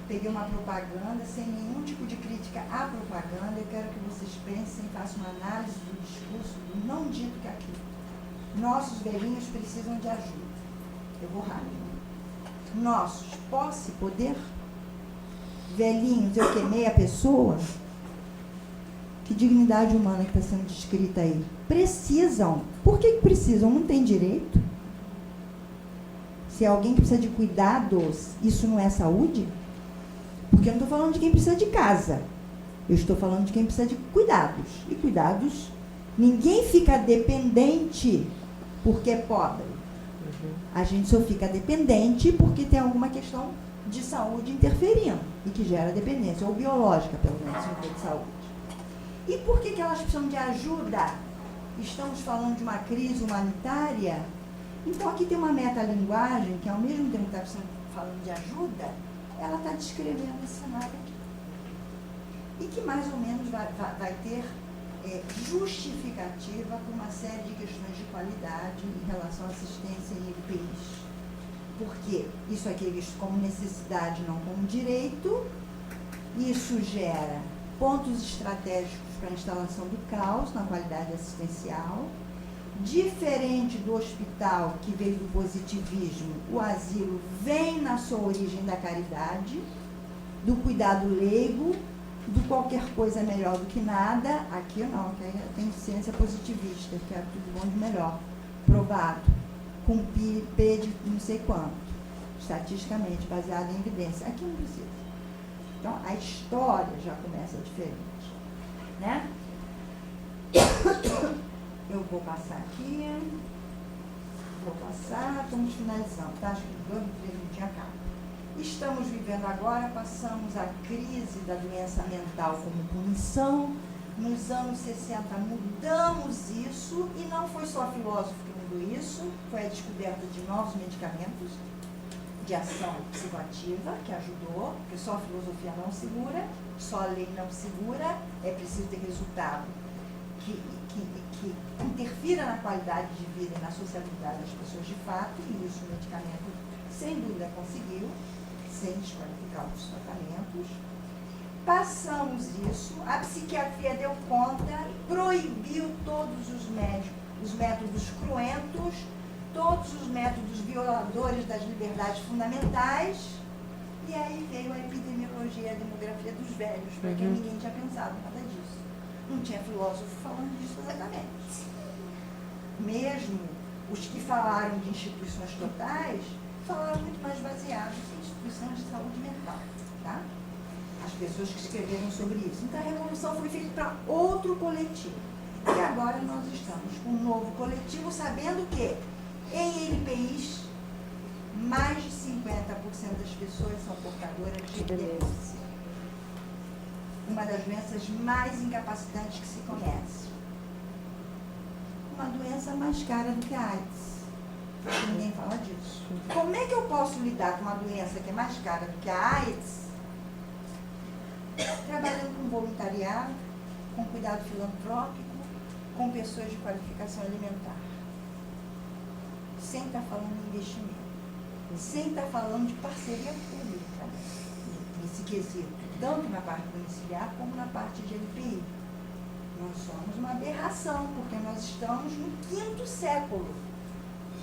Peguei uma propaganda, sem nenhum tipo de crítica à propaganda. Eu quero que vocês pensem, façam uma análise do discurso, do não dito que aqui. Nossos velhinhos precisam de ajuda. Eu vou rápido. Nossos, posse, poder. Velhinhos, eu queimei a pessoa. Que dignidade humana que está sendo descrita aí. Precisam. Por que precisam? Não tem direito? Se é alguém que precisa de cuidados, isso não é saúde? Porque eu não estou falando de quem precisa de casa. Eu estou falando de quem precisa de cuidados. E cuidados, ninguém fica dependente porque é pobre. A gente só fica dependente porque tem alguma questão de saúde interferindo e que gera dependência, ou biológica, pelo menos, no nível de saúde. E por que elas precisam de ajuda? Estamos falando de uma crise humanitária. Então, aqui tem uma metalinguagem que, ao mesmo tempo que está falando de ajuda, ela está descrevendo esse cenário aqui. E que, mais ou menos, vai ter justificativa por uma série de questões de qualidade em relação à assistência em LPIs. Porque isso aqui é visto como necessidade, não como direito. Isso gera pontos estratégicos para a instalação do caos na qualidade assistencial. Diferente do hospital, que veio do positivismo, o asilo vem na sua origem da caridade, do cuidado leigo, do qualquer coisa é melhor do que nada. Aqui não, aqui tem ciência positivista, que é tudo bom de melhor, provado, com P de não sei quanto, estatisticamente, baseado em evidência. Aqui não precisa. Então, a história já começa diferente, né? Eu vou passar aqui. Vou passar, estamos finalizando, tá? Acho que 2 ou 3 minutos acaba. Estamos vivendo agora, passamos a crise da doença mental como punição. Nos anos 60 mudamos isso, e não foi só filósofo que mudou isso, foi a descoberta de novos medicamentos de ação psicoativa, que ajudou, porque só a filosofia não segura, só a lei não segura, é preciso ter resultado que interfira na qualidade de vida e na sociabilidade das pessoas de fato, e isso o medicamento, sem dúvida, conseguiu, sem desqualificar os tratamentos. Passamos isso, a psiquiatria deu conta, proibiu todos os métodos cruentos, todos os métodos violadores das liberdades fundamentais, e aí veio a epidemiologia, a demografia dos velhos, porque ninguém tinha pensado nada disso. Não tinha filósofo falando disso exatamente. Mesmo os que falaram de instituições totais, falaram muito mais baseados em instituições de saúde mental, tá? As pessoas que escreveram sobre isso. Então, a revolução foi feita para outro coletivo. E agora nós estamos com um novo coletivo, sabendo que em LPIs, mais de 50% das pessoas são portadoras de demência. Uma das doenças mais incapacitantes que se conhece. Uma doença mais cara do que a AIDS. Ninguém fala disso. Como é que eu posso lidar com uma doença que é mais cara do que a AIDS? Trabalhando com voluntariado, com cuidado filantrópico, com pessoas de qualificação alimentar. Sem estar falando em investimento. Sem estar falando de parceria pública nesse quesito, tanto na parte domiciliar como na parte de LPI. Nós somos uma aberração, porque nós estamos no 5º século,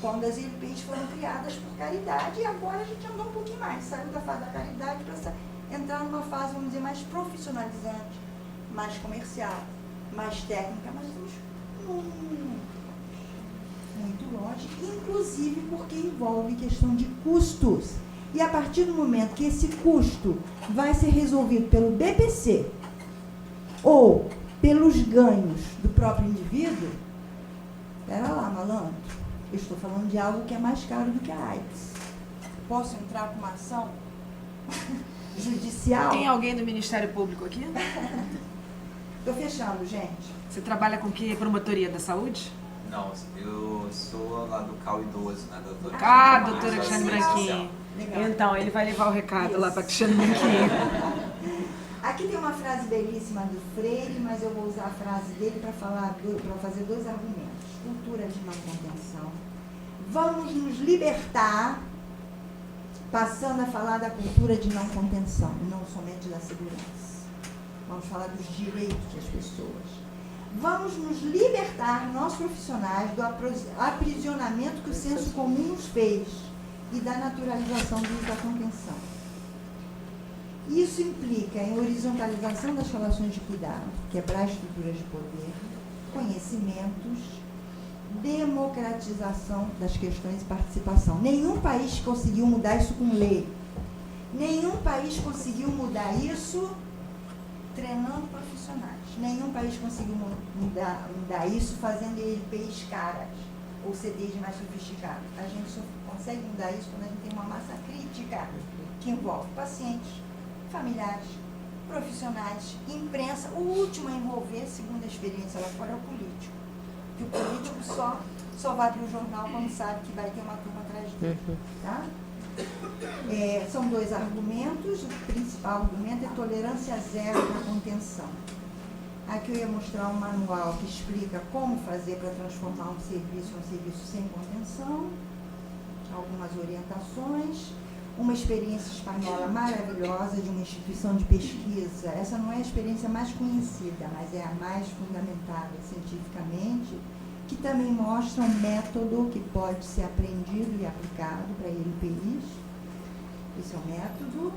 quando as LPIs foram criadas por caridade, e agora a gente andou um pouquinho mais, saiu da fase da caridade para entrar numa fase, vamos dizer, mais profissionalizante, mais comercial, mais técnica, mas estamos muito longe, inclusive porque envolve questão de custos. E a partir do momento que esse custo vai ser resolvido pelo BPC ou pelos ganhos do próprio indivíduo, espera lá, malandro, eu estou falando de algo que é mais caro do que a AIDS. Posso entrar com uma ação judicial? Tem alguém do Ministério Público aqui? Estou fechando, gente. Você trabalha com que promotoria da saúde? Não, eu sou lá do CAU Idoso, né, doutora? Doutora Cristiane Social. Branquinho. Legal. Então, ele vai levar o recado Isso. lá para Cristiane Branquinho. Aqui tem uma frase belíssima do Freire, mas eu vou usar a frase dele para fazer 2 argumentos. Cultura de não contenção. Vamos nos libertar, passando a falar da cultura de não contenção, e não somente da segurança. Vamos falar dos direitos das pessoas. Vamos nos libertar, nós profissionais, do aprisionamento que o senso comum nos fez e da naturalização do uso da contenção. Isso implica em horizontalização das relações de cuidado, quebrar estruturas de poder, conhecimentos, democratização das questões de participação. Nenhum país conseguiu mudar isso com lei. Nenhum país conseguiu mudar isso treinando profissionais. Nenhum país conseguiu mudar isso fazendo EPIs caras ou CDs mais sofisticados. A gente só consegue mudar isso quando a gente tem uma massa crítica que envolve pacientes, familiares, profissionais, imprensa. O último a envolver, segundo a experiência lá fora, é o político. Que o político só vai para o jornal quando sabe que vai ter uma turma atrás dele. Tá? São dois argumentos. O principal argumento é tolerância zero para contenção. Aqui eu ia mostrar um manual que explica como fazer para transformar um serviço sem contenção, algumas orientações, uma experiência espanhola maravilhosa de uma instituição de pesquisa. Essa não é a experiência mais conhecida, mas é a mais fundamentada cientificamente, que também mostra um método que pode ser aprendido e aplicado para ILPIs. Esse é o método.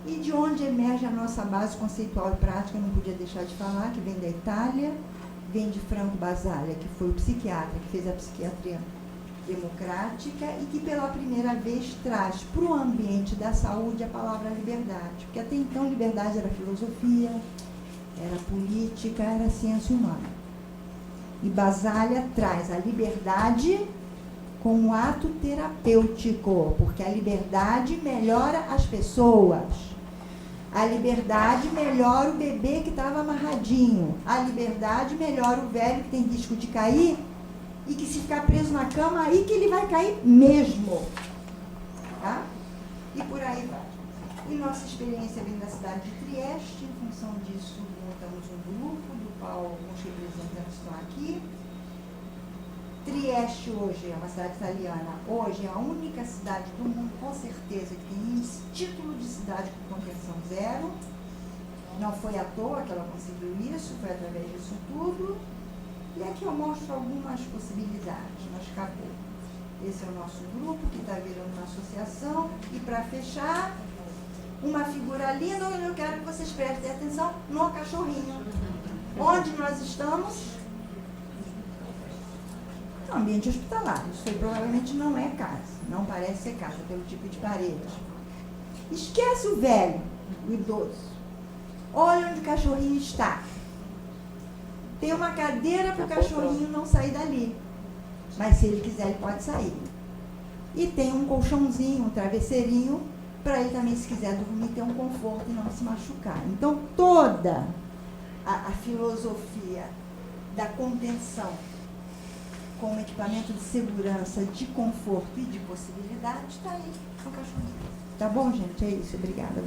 E de onde emerge a nossa base conceitual e prática, eu não podia deixar de falar, que vem da Itália, vem de Franco Basaglia, que foi o psiquiatra que fez a psiquiatria democrática e que pela primeira vez traz para o ambiente da saúde a palavra liberdade. Porque até então liberdade era filosofia, era política, era ciência humana. E Basaglia traz a liberdade como ato terapêutico, porque a liberdade melhora as pessoas. A liberdade melhora o bebê que estava amarradinho. A liberdade melhora o velho que tem risco de cair e que se ficar preso na cama, aí que ele vai cair mesmo. Tá? E por aí vai. E nossa experiência vem da cidade de Trieste. Em função disso, montamos um grupo, do qual alguns representantes estão aqui. Trieste hoje é uma cidade italiana, hoje é a única cidade do mundo, com certeza, que tem esse título de cidade com contenção zero. Não foi à toa que ela conseguiu isso, foi através disso tudo. E aqui eu mostro algumas possibilidades, mas acabou. Esse é o nosso grupo, que está virando uma associação. E para fechar, uma figura linda, onde eu quero que vocês prestem atenção, no cachorrinho. Onde nós estamos? No ambiente hospitalar. Isso aí provavelmente não é casa, não parece ser casa, pelo tipo de parede. Esquece o velho, o idoso. Olha onde o cachorrinho está. Tem uma cadeira para o cachorrinho não sair dali. Mas se ele quiser, ele pode sair. E tem um colchãozinho, um travesseirinho, para ele também, se quiser dormir, ter um conforto e não se machucar. Então, toda a filosofia da contenção como equipamento de segurança, de conforto e de possibilidade está aí no cachorrinho. Tá bom, gente? É isso. Obrigada.